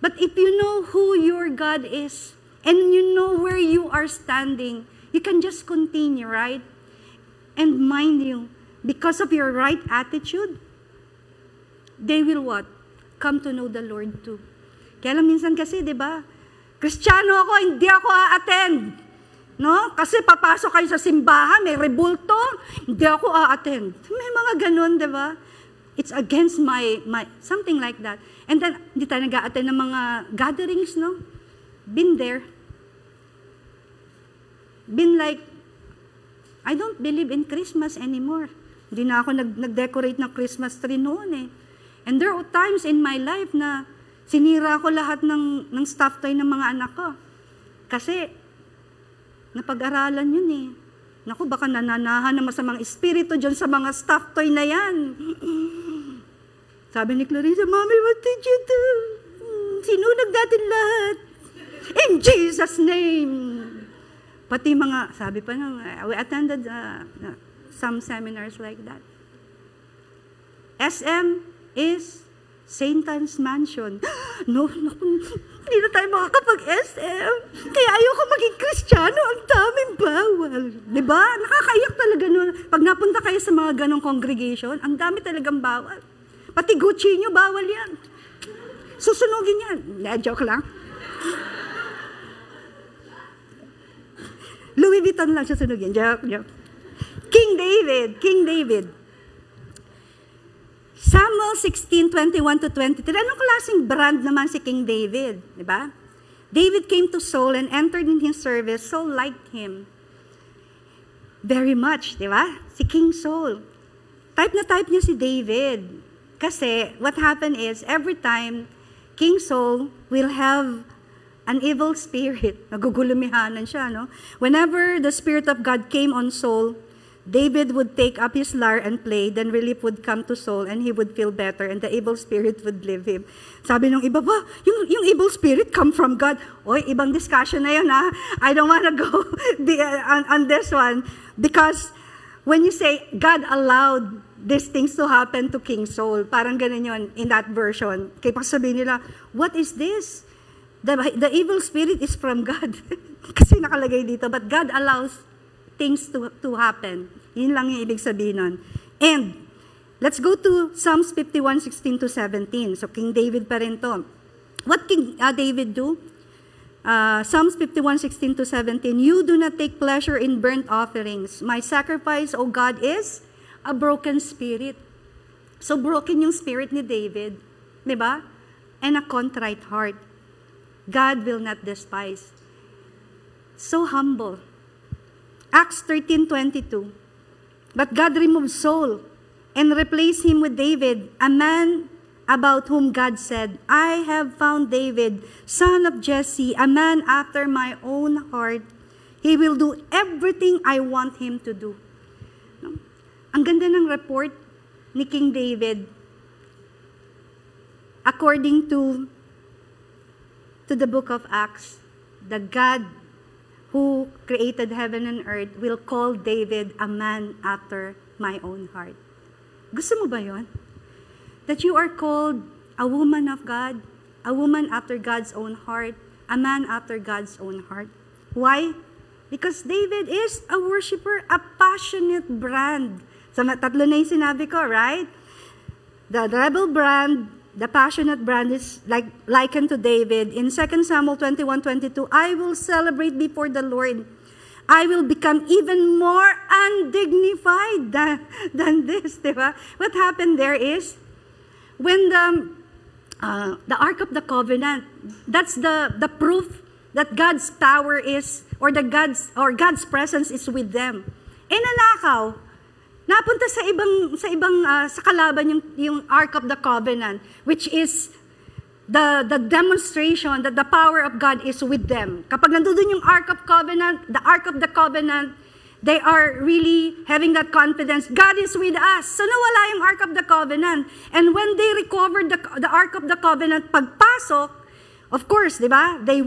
But if you know who your God is, and you know where you are standing, you can just continue, right? And mind you, because of your right attitude, they will what? Come to know the Lord too. Kaya lang minsan kasi, di ba? Kristiyano ako, hindi ako a-attend. No? Kasi papasok kayo sa simbahan, may rebulto, hindi ako a-attend. May mga ganun, di ba? It's against my, something like that. And then, hindi tayo nag-a-attend ng mga gatherings, no? Been there. Been like, I don't believe in Christmas anymore. Hindi na ako nag-decorate ng Christmas tree noon eh. And there are times in my life na sinira ko lahat ng stuffed toy ng mga anak ko. Kasi, napag-aralan yun eh. Naku, baka nananahan ng masamang espiritu dyan sa mga stuffed toy na yan. Sabi ni Clarissa, Mommy, what did you do? Sinunog natin lahat. In Jesus' name. Pati mga, sabi pa nang, we attended some seminars like that. SM is Satan's mansion. No, hindi na tayo makakapag-SM. Kaya ayoko maging Kristiyano, ang daming bawal. Diba? Nakakaiyak talaga nun. Pag napunta kayo sa mga ganong congregation, ang dami talagang bawal. Pati Gucci nyo, bawal yan. Susunugin yan. Joke lang. Louis Vuitton lang susunugin. Joke. King David. Samuel 16:21-23. Anong klaseng brand naman si King David? Diba? David came to Saul and entered in his service. Saul liked him very much, diba? Si King Saul. Type na type niya si David. Kasi what happened is, every time King Saul will have an evil spirit. Nagugulumihanan siya, no? Whenever the Spirit of God came on Saul, David would take up his lyre and play, then relief would come to Saul, and he would feel better, and the evil spirit would leave him. Sabi nung iba, ba, yung evil spirit come from God. Oy, ibang discussion na yun, ha? I don't wanna go on this one. Because when you say, God allowed these things to happen to King Saul, parang ganun yun in that version. Kaya pag sabihin nila, what is this? The evil spirit is from God. Kasi nakalagay dito, but God allows things to happen. Yun lang yung ibig sabihin nun. And, let's go to Psalms 51:16-17. So, King David pa rin to. What King David do? Psalms 51:16-17. You do not take pleasure in burnt offerings. My sacrifice, O God, is a broken spirit. So, broken yung spirit ni David. Diba? And a contrite heart. God will not despise. So humble. Acts 13:22. But God removed Saul and replaced him with David, a man about whom God said, I have found David, son of Jesse, a man after my own heart. He will do everything I want him to do. No? Ang ganda ng report ni King David according to the book of Acts. The God who created heaven and earth will call David a man after my own heart. Gusto mo ba yon? That you are called a woman of God, a woman after God's own heart, a man after God's own heart. Why? Because David is a worshiper, a passionate brand. So, tatlo na yung sinabi ko, right? The rebel brand, the passionate brand is likened to David. In 2 Samuel 21:22, I will celebrate before the Lord. I will become even more undignified than this. Diba? What happened there is, when the Ark of the Covenant, that's the proof that God's power is, or God's presence is with them. E nanakaw. Napunta sa kalaban yung Ark of the Covenant, which is the demonstration that the power of God is with them. Kapag nandun yung Ark of the Covenant, they are really having that confidence. God is with us. So nawala yung Ark of the Covenant. And when they recovered the Ark of the Covenant, pagpasok, of course, di ba? They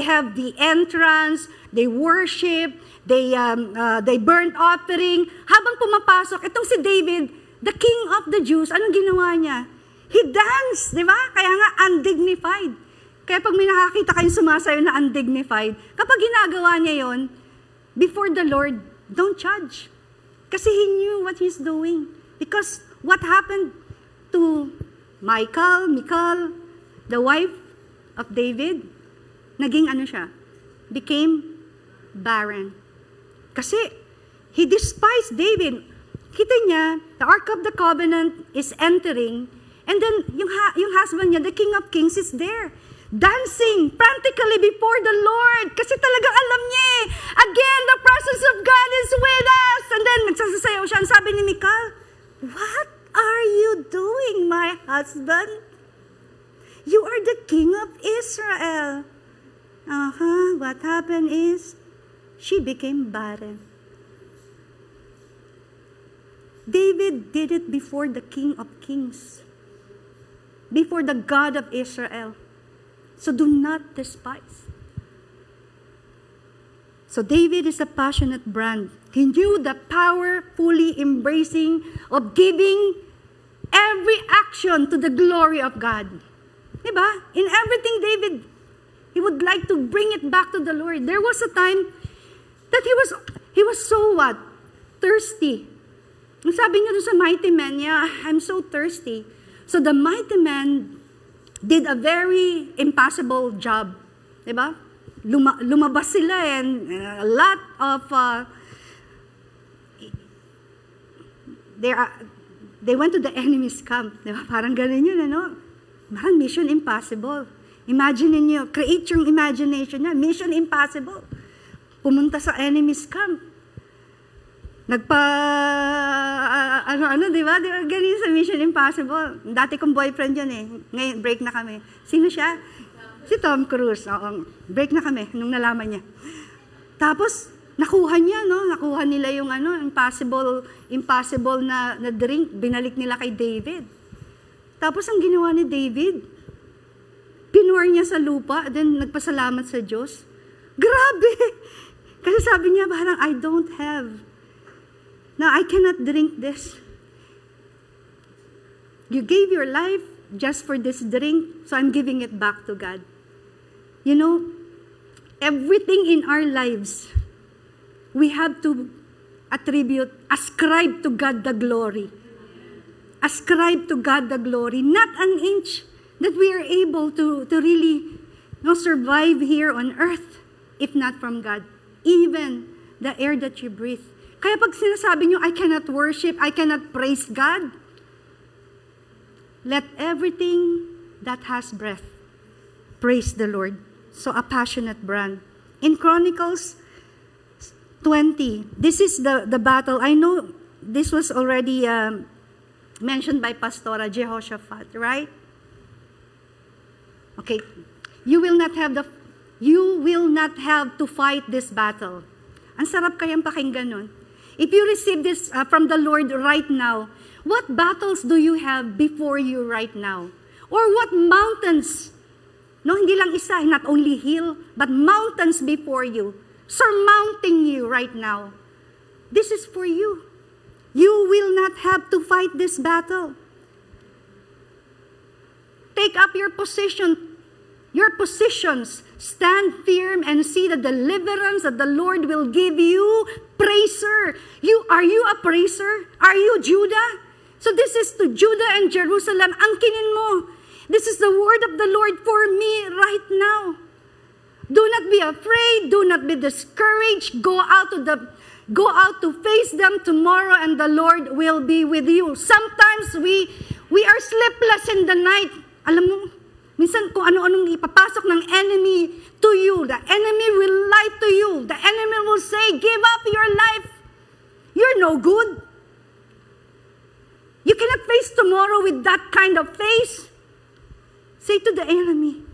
have the entrance, they worship, they burnt offering. Habang pumapasok, itong si David, the king of the Jews, anong ginawa niya? He danced, di ba? Kaya nga, undignified. Kaya pag may nakakita kayong sumasayo na undignified, kapag ginagawa niya yon, before the Lord, don't judge. Kasi he knew what he's doing. Because what happened to Michal, the wife of David, naging ano siya? Became barren. Kasi he despised David. Kita niya, the Ark of the Covenant is entering, and then yung husband niya, the King of Kings, is there, dancing frantically before the Lord. Kasi talagang alam niya again, the presence of God is with us. And then nagsasayaw siya. Sabi ni Michal, what are you doing, my husband? You are the King of Israel. What happened is, she became barren. David did it before the King of Kings, before the God of Israel. So do not despise. So David is a passionate brand. He knew the power, fully embracing, of giving every action to the glory of God. Diba? In everything, David, he would like to bring it back to the Lord. There was a time that he was so what? Thirsty. Ang sabi niya doon sa mighty man niya, I'm so thirsty. So the mighty man did a very impossible job. Diba? Lumabas sila and a lot of They went to the enemy's camp. Diba? Parang ganun yun, ano? Parang mission impossible. Imagine niyo, create yung imagination niya. Mission impossible. Pumunta sa enemy's camp. Di ba? Ganyan sa Mission Impossible. Dati kong boyfriend yun eh. Ngayon, break na kami. Sino siya? Si Tom Cruise. Oo, break na kami nung nalaman niya. Tapos, nakuha niya, no? Nakuha nila yung impossible na drink. Binalik nila kay David. Tapos, ang ginawa ni David, pinuwar niya sa lupa, then nagpasalamat sa Diyos. Grabe! Kasi sabi niya, parang, I don't have. Now, I cannot drink this. You gave your life just for this drink, so I'm giving it back to God. You know, everything in our lives, we have to ascribe to God the glory. Ascribe to God the glory. Not an inch that we are able to really survive here on earth, if not from God. Even the air that you breathe. Kaya pag sinasabi nyo, I cannot worship, I cannot praise God, let everything that has breath praise the Lord. So a passionate brand. In Chronicles 20, this is the battle. I know this was already mentioned by Pastora Jehoshaphat, right? Okay. You will not have to fight this battle. Ang sarap kayang pakinggan nun. If you receive this from the Lord right now, what battles do you have before you right now? Or what mountains, no, hindi lang isa, not only hill, but mountains before you, surmounting you right now. This is for you. You will not have to fight this battle. Take up your positions, stand firm and see the deliverance that the Lord will give you. Praiser. Are you a praiser? Are you Judah? So this is to Judah and Jerusalem. Angkinin mo. This is the word of the Lord for me right now. Do not be afraid. Do not be discouraged. Go out to face them tomorrow, and the Lord will be with you. Sometimes we are sleepless in the night. Alam mo, minsan kung ano-anong ipapasok ng enemy to you, the enemy will lie to you. The enemy will say, give up your life. You're no good. You cannot face tomorrow with that kind of face. Say to the enemy,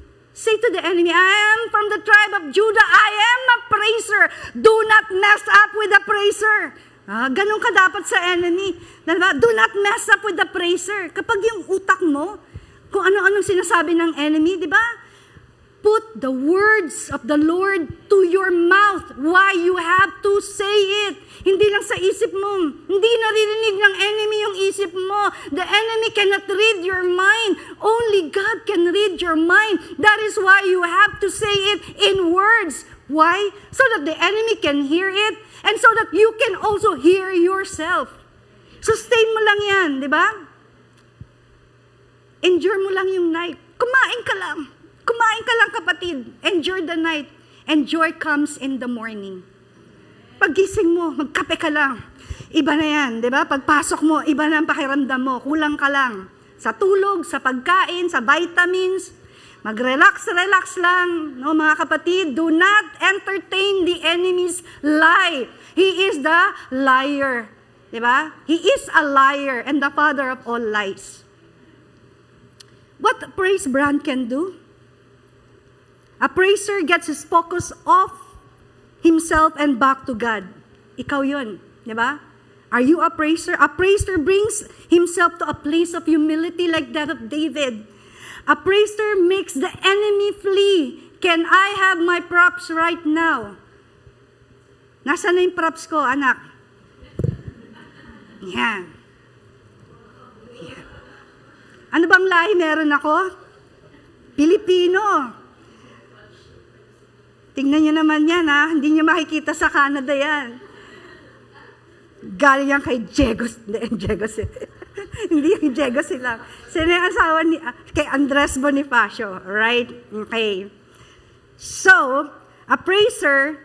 I am from the tribe of Judah. I am a praiser. Do not mess up with the praiser. Ganun ka dapat sa enemy. Do not mess up with the praiser. Kapag yung utak mo, kung ano-anong sinasabi ng enemy, di ba? Put the words of the Lord to your mouth. Why you have to say it? Hindi lang sa isip mo. Hindi naririnig ng enemy yung isip mo. The enemy cannot read your mind. Only God can read your mind. That is why you have to say it in words. Why? So that the enemy can hear it and so that you can also hear yourself. Sustain mo lang yan, di ba? Endure mo lang yung night. Kumain ka lang. Kumain ka lang, kapatid. Endure the night. And joy comes in the morning. Paggising mo, magkape ka lang. Iba na yan, di ba? Pagpasok mo, iba na ang pakiramdam mo. Kulang ka lang. Sa tulog, sa pagkain, sa vitamins. Mag-relax lang. No, mga kapatid, do not entertain the enemy's lie. He is the liar. Di ba? He is a liar and the father of all lies. What a praise brand can do? A praiser gets his focus off himself and back to God. Ikaw yun, di ba? Are you a praiser? A praiser brings himself to a place of humility like that of David. A praiser makes the enemy flee. Can I have my props right now? Nasaan na yung props ko, anak? Yan. Yan. Ano bang lahi meron ako? Pilipino. Tingnan nyo naman yan, ha? Hindi nyo makikita sa Canada yan. Galing yan kay Jegos. Hindi, Jegos. Hindi yung Jegos sila. Sino yung asawa ni, kay Andres Bonifacio. Right? Okay. So, a praiser,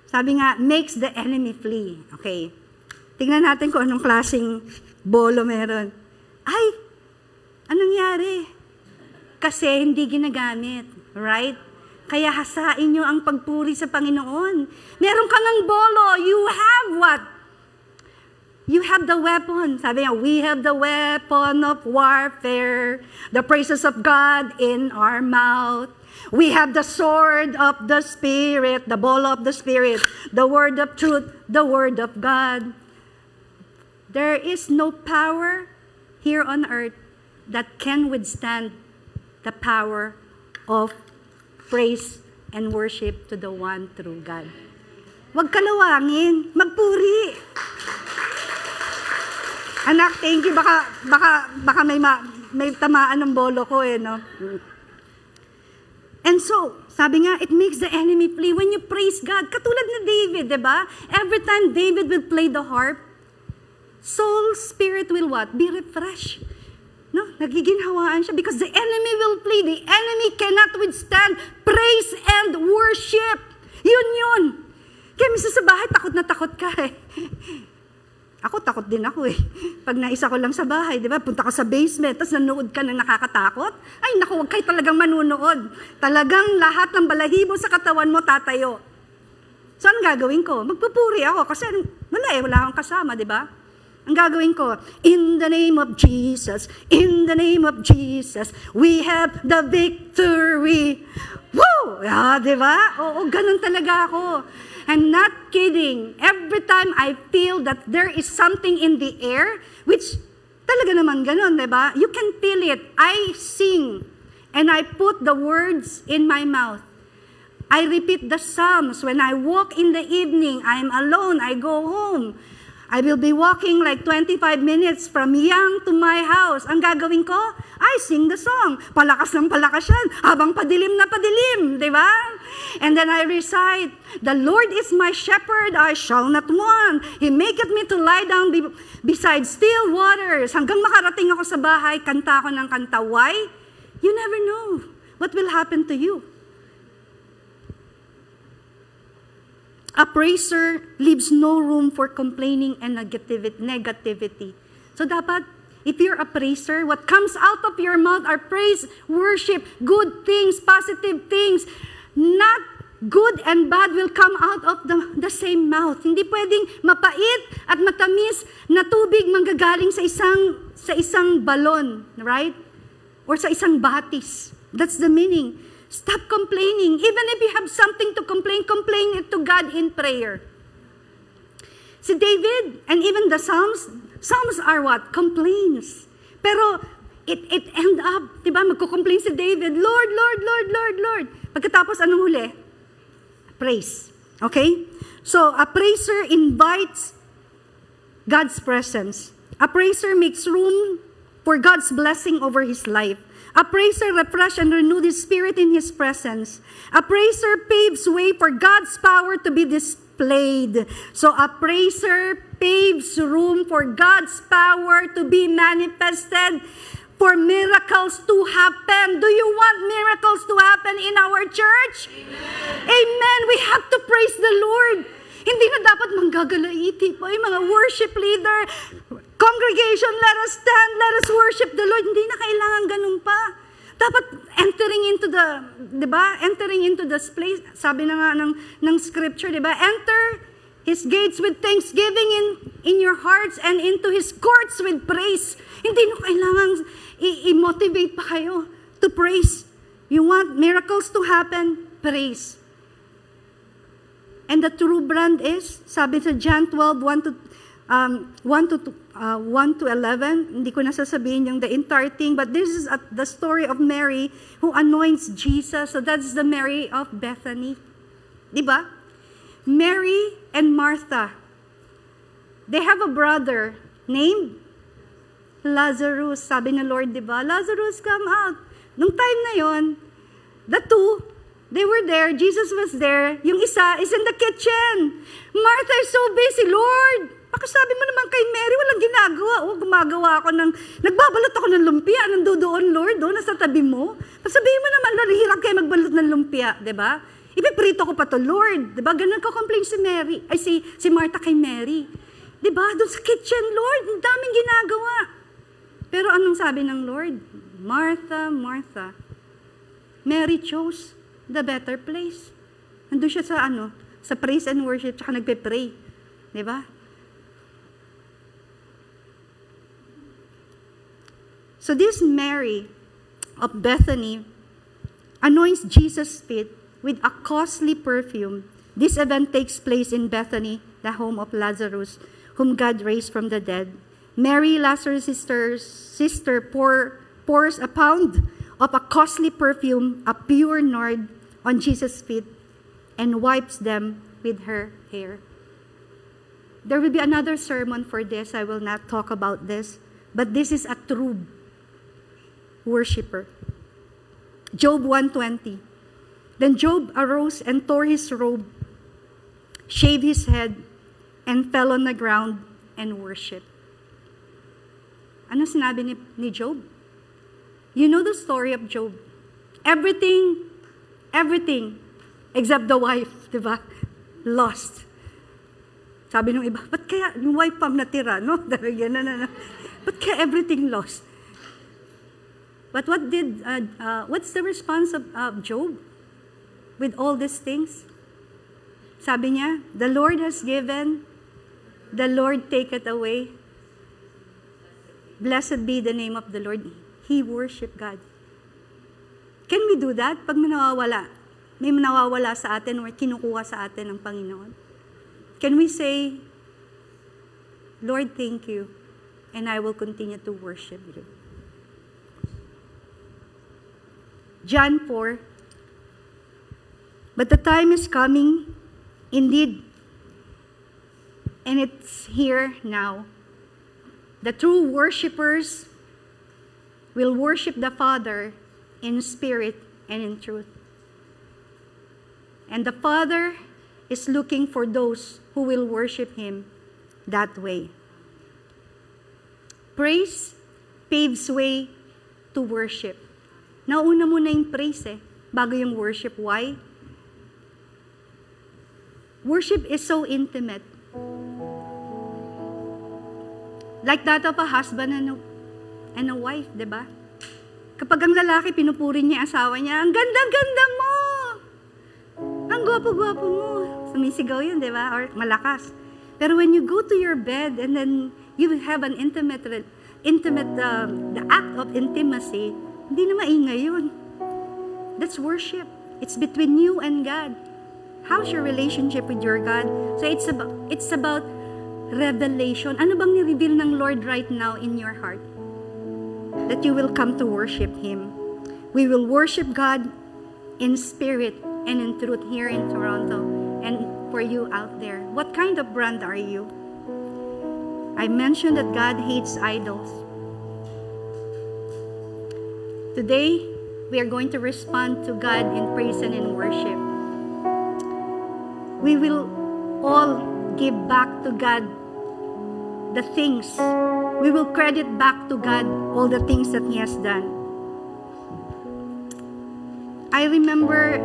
sabi nga, makes the enemy flee. Okay. Tingnan natin kung anong klaseng bolo meron. Ay, anong nangyari? Kasi hindi ginagamit, right? Kaya hasain nyo ang pagpuri sa Panginoon. Meron ka ng bolo, you have what? You have the weapon. Sabi niya, we have the weapon of warfare, the praises of God in our mouth. We have the sword of the Spirit, the ball of the Spirit, the word of truth, the word of God. There is no power here on earth that can withstand the power of praise and worship to the one true God. Huwag kalawangin, magpuri. Anak, thank you. Baka may tamaan ng bolo ko no? And so, sabi nga, it makes the enemy flee when you praise God. Katulad ni David, di ba? Every time David will play the harp, soul, spirit will what? Be refreshed. No? Nagiginhawaan siya because the enemy will flee. The enemy cannot withstand praise and worship. Yun. Kaya minsan sa bahay, takot na takot ka Ako, takot din ako Pag naisa ko lang sa bahay, di ba? Punta ka sa basement, tapos nanood ka ng nakakatakot. Ay, naku, huwag kayo talagang manunood. Talagang lahat ng balahibo sa katawan mo tatayo. So, anong gagawin ko? Magpupuri ako kasi wala akong kasama, di ba? Ang gagawin ko, in the name of Jesus, we have the victory. Woo! Di ba? Oo, ganun talaga ako. I'm not kidding. Every time I feel that there is something in the air, which talaga naman ganun, di ba? You can feel it. I sing, and I put the words in my mouth. I repeat the Psalms. When I walk in the evening, I'm alone, I go home. I will be walking like 25 minutes from young to my house. Ang gagawin ko, I sing the song. Palakas ng palakas yan, habang padilim na padilim, di ba? And then I recite, the Lord is my shepherd, I shall not want. He maketh me to lie down beside still waters. Hanggang makarating ako sa bahay, kanta ako ng kanta. Why? You never know what will happen to you. A praiser leaves no room for complaining and negativity. So dapat, if you're a praiser, what comes out of your mouth are praise, worship, good things, positive things. Not good and bad will come out of the same mouth. Hindi pwedeng mapait at matamis na tubig manggagaling sa isang balon, right? Or sa isang batis. That's the meaning. Stop complaining. Even if you have something to complain, complain it to God in prayer. Si David and even the Psalms are what? Complaints. Pero it end up, di ba, magko-complain si David, Lord, Lord, Lord, Lord, Lord. Pagkatapos, anong huli? Praise. Okay? So, a praiser invites God's presence. A praiser makes room for God's blessing over his life. A praiser refresh and renew his spirit in his presence. A praiser paves way for God's power to be displayed. So a praiser paves room for God's power to be manifested, for miracles to happen. Do you want miracles to happen in our church? Amen. Amen. We have to praise the Lord. Hindi na dapat manggagalaiti pa yung mga worship leader. Congregation, let us stand, let us worship the Lord. Hindi na kailangan ganun pa. Dapat entering into the, di ba? Entering into this place, sabi na nga ng scripture, di ba? Enter His gates with thanksgiving in your hearts and into His courts with praise. Hindi na kailangan i-motivate pa kayo to praise. You want miracles to happen? Praise. And the true brand is, sabi sa John 12, 1 to 11, hindi ko nasasabihin yung the entire thing, but this is the story of Mary who anoints Jesus. So that's the Mary of Bethany. Diba? Mary and Martha, they have a brother named Lazarus. Sabi ng Lord, diba? Lazarus, come out. Nung time na yon, the two, they were there, Jesus was there, yung isa is in the kitchen. Martha is so busy, Lord, pakisabi mo naman kay Mary, walang ginagawa. Gumagawa ako nagbabalot ako ng lumpia, nandoon, Lord, nasa tabi mo. Pasabihin mo naman, Lord, hirap kayo magbalot ng lumpia, diba? Ipiprito ko pa to, Lord, diba? Ganun ko complain si Mary, si Martha kay Mary. Diba? Doon sa kitchen, Lord, ang daming ginagawa. Pero anong sabi ng Lord? Martha, Martha, Mary chose the better place. Nandun siya sa praise and worship, tsaka nagpe-pray. Diba? So this Mary of Bethany anoints Jesus' feet with a costly perfume. This event takes place in Bethany, the home of Lazarus, whom God raised from the dead. Mary, Lazarus' sister, pours a pound of a costly perfume, a pure nard, on Jesus' feet and wipes them with her hair. There will be another sermon for this. I will not talk about this. But this is a true worshiper. Job 1:20. Then Job arose and tore his robe, shaved his head, and fell on the ground and worshiped. Ano sinabi ni Job? You know the story of Job. Everything, except the wife, di ba? Lost. Sabi nung iba, ba't kaya yung wife pang natira, no? Ba't kaya everything lost? But what's the response of Job with all these things? Sabi niya, the Lord has given, the Lord taketh away. Blessed be the name of the Lord. He worshiped God. Can we do that? Pag may nawawala sa atin or kinukuha sa atin ng Panginoon. Can we say, Lord, thank you, and I will continue to worship you. John 4, but the time is coming, indeed, and it's here now. The true worshipers will worship the Father in spirit and in truth. And the Father is looking for those who will worship Him that way. Praise paves way to worship. Nauna muna yung praise bago yung worship. Why? Worship is so intimate. Like that of a husband and a wife, di ba? Kapag ang lalaki, pinupuri niya asawa niya, ang ganda-ganda mo! Ang gwapo-gwapo mo! Sumisigaw yun, di ba? Or malakas. Pero when you go to your bed and then you have an the act of intimacy, hindi na maingay yun. That's worship. It's between you and God. How's your relationship with your God? So it's about revelation. Ano bang ni-reveal ng Lord right now in your heart? That you will come to worship Him. We will worship God in spirit and in truth here in Toronto. And for you out there, what kind of brand are you? I mentioned that God hates idols. Today, we are going to respond to God in praise and in worship. We will all give back to God the things. We will credit back to God all the things that He has done. I remember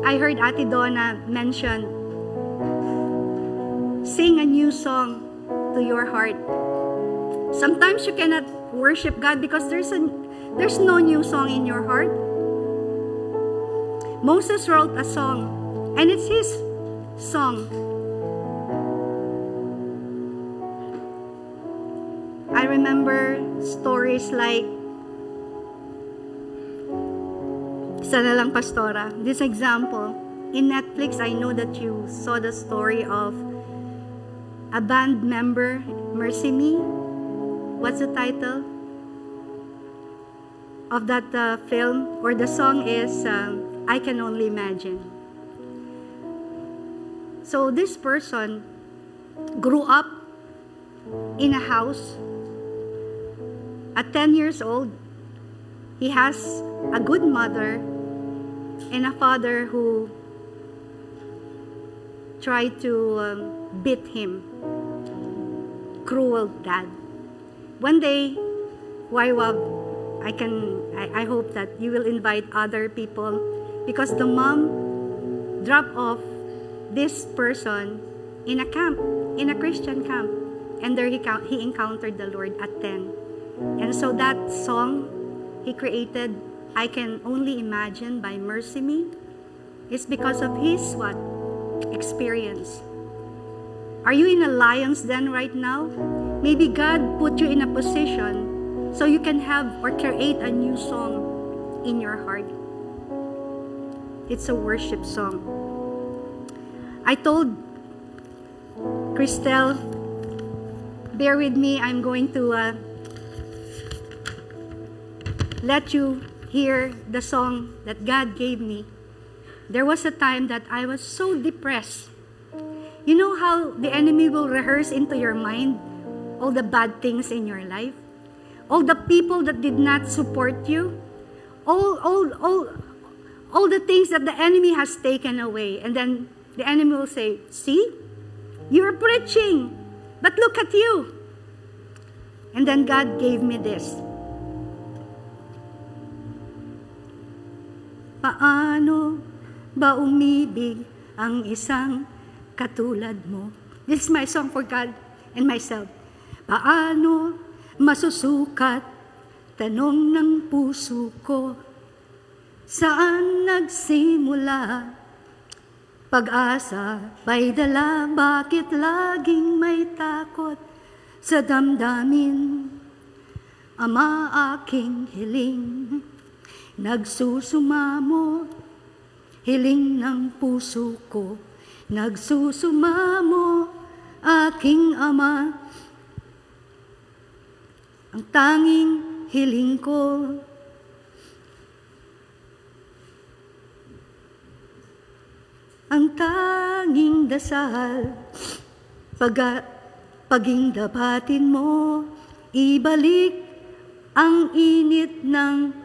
I heard Ate Donna mention, sing a new song to your heart. Sometimes you cannot worship God because there's no new song in your heart. Moses wrote a song, and it's his song. I remember stories like, isa na lang, Pastora. This example, in Netflix, I know that you saw the story of a band member, Mercy Me. What's the title of that film? Or the song is, I Can Only Imagine. So this person grew up in a house. At 10 years old, he has a good mother and a father who tried to beat him. Cruel dad. One day, Waiwab, I hope that you will invite other people because the mom dropped off this person in a camp, in a Christian camp. And there he encountered the Lord at 10. And so that song he created, I Can Only Imagine by Mercy Me, is because of his what? Experience. Are you in a lion's den right now? Maybe God put you in a position so you can have or create a new song in your heart. It's a worship song. I told Christelle, bear with me, I'm going to let you hear the song that God gave me. There was a time that I was so depressed. You know how the enemy will rehearse into your mind all the bad things in your life? All the people that did not support you? All the things that the enemy has taken away. And then the enemy will say, see, you're preaching, but look at you. And then God gave me this. Paano ba umibig ang isang katulad mo? This is my song for God and myself. Paano masusukat? Tanong ng puso ko. Saan nagsimula? Pag-asa ba'y dala? Bakit laging may takot sa damdamin? Ama, aking hiling, nagsusumamo, hiling ng puso ko. Nagsusumamo, aking Ama, ang tanging hiling ko. Ang tanging dasal, pagingdapatin mo, ibalik ang init ng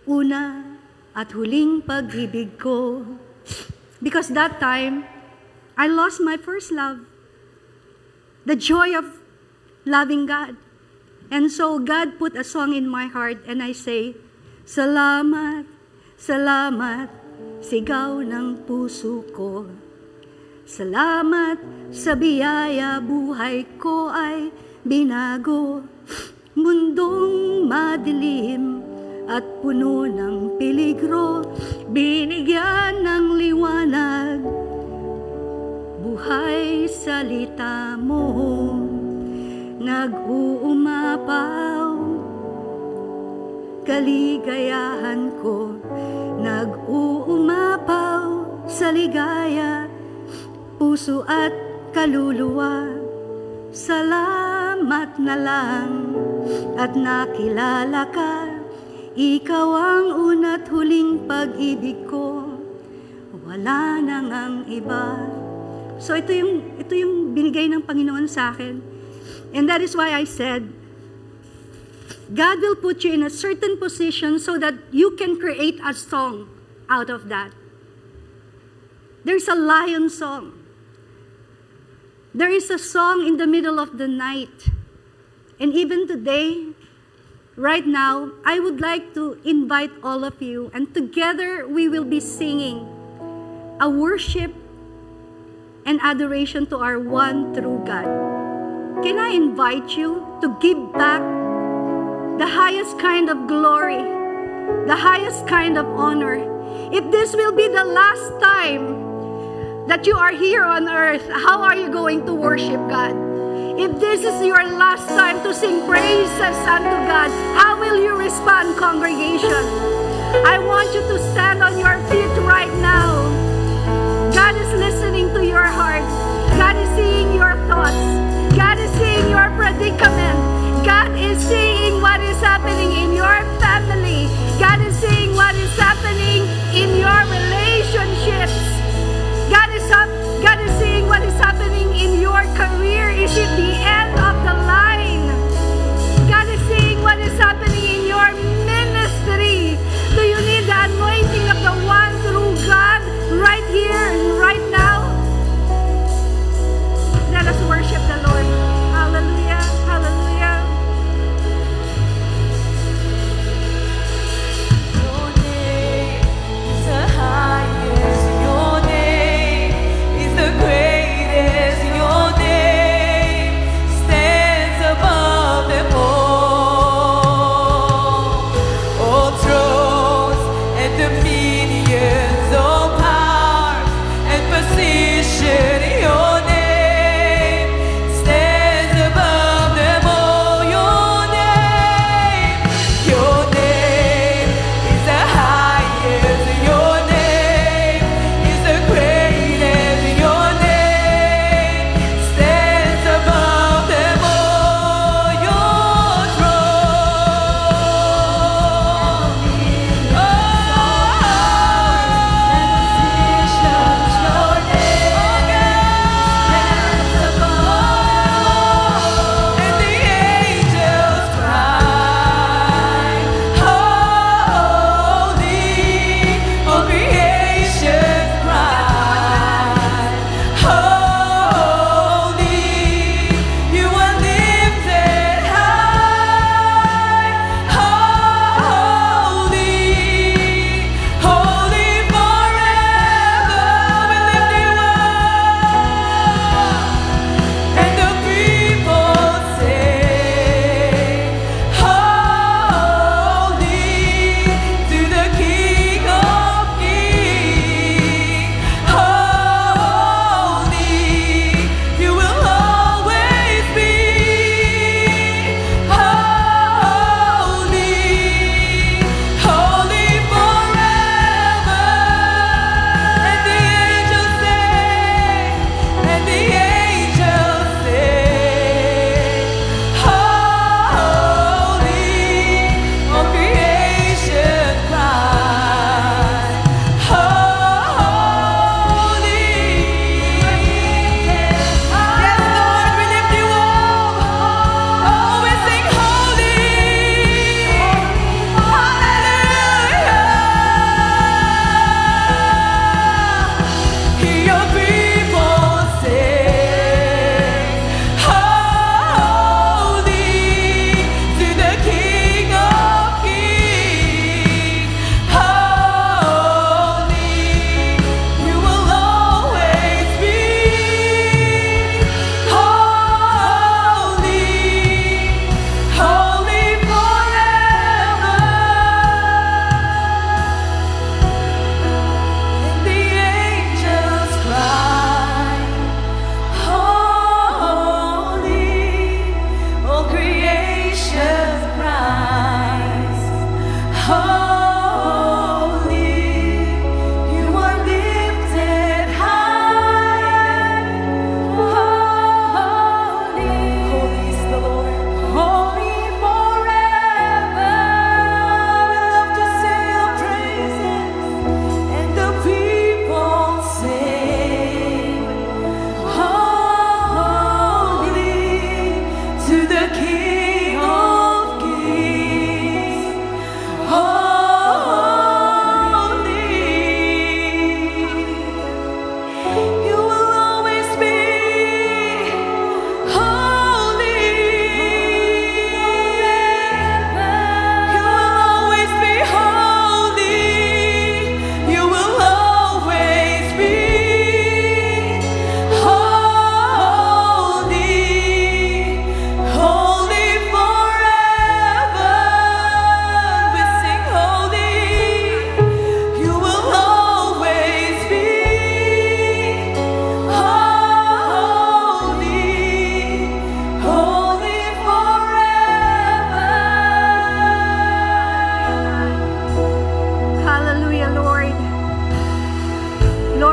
una at huling pag-ibig ko. Because that time, I lost my first love, the joy of loving God. And so God put a song in my heart and I say, Salamat, salamat, sigaw ng puso ko. Salamat sa biyaya, buhay ko ay binago. Mundong madilim at puno ng peligro, binigyan ng liwanag. Buhay salita mo, nag-uumapaw. Kaligayahan ko, nag-uumapaw sa ligaya, puso at kaluluwa. Salamat na lang at nakilala ka. Ikaw ang una't huling pag-ibig ko. Wala nang ang iba. So ito yung binigay ng Panginoon sa akin. And that is why I said, God will put you in a certain position so that you can create a song out of that. There's a lion song. There is a song in the middle of the night. And even today, right now, I would like to invite all of you, and together we will be singing a worship and adoration to our one true God. Can I invite you to give back the highest kind of glory, the highest kind of honor? If this will be the last time that you are here on earth, how are you going to worship God? If this is your last time to sing praises unto God, how will you respond, congregation? I want you to stand on your feet right now. God is listening to your heart. God is seeing your thoughts. God is seeing your predicament. God is seeing what is happening in your family. God is seeing what is happening in your relationships. God is seeing what is happening in your career. Is it the end of the line? God is seeing what is happening in your ministry. Do you need the anointing of the one true God right here and right now? Let us worship the Lord. Hallelujah, hallelujah.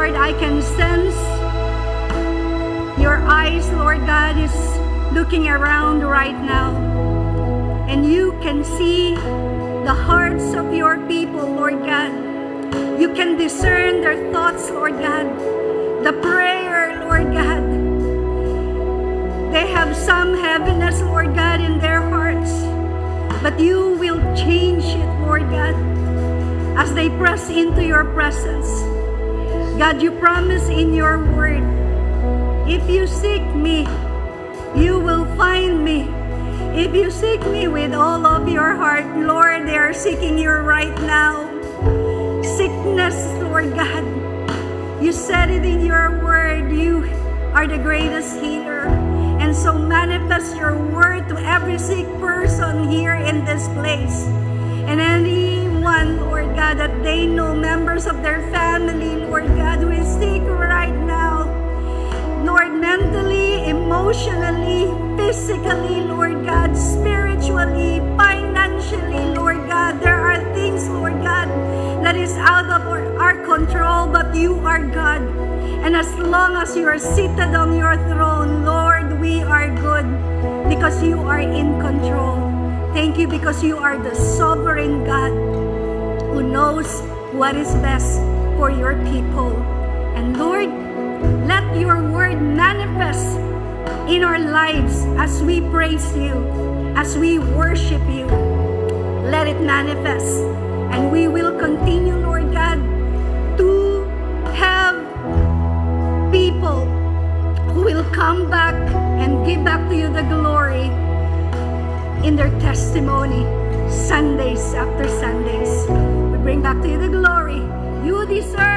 Lord, I can sense your eyes, Lord God, is looking around right now. And you can see the hearts of your people, Lord God. You can discern their thoughts, Lord God. The prayer, Lord God. They have some heaviness, Lord God, in their hearts. But you will change it, Lord God, as they press into your presence. God, you promise in your word, if you seek me, you will find me. If you seek me with all of your heart, Lord, they are seeking you right now. Sickness, Lord God, you said it in your word, you are the greatest healer. And so manifest your word to every sick person here in this place. And anyone, Lord God, that they know, members of their family, Lord God, who is sick right now. Lord, mentally, emotionally, physically, Lord God, spiritually, financially, Lord God. There are things, Lord God, that is out of our control, but you are God. And as long as you are seated on your throne, Lord, we are good because you are in control. Thank you because you are the sovereign God who knows what is best for your people. And Lord, let your word manifest in our lives as we praise you, as we worship you. Let it manifest. And we will continue, Lord God, to have people who will come back and give back to you the glory in their testimony, Sundays after Sundays. We bring back to you the glory you deserve.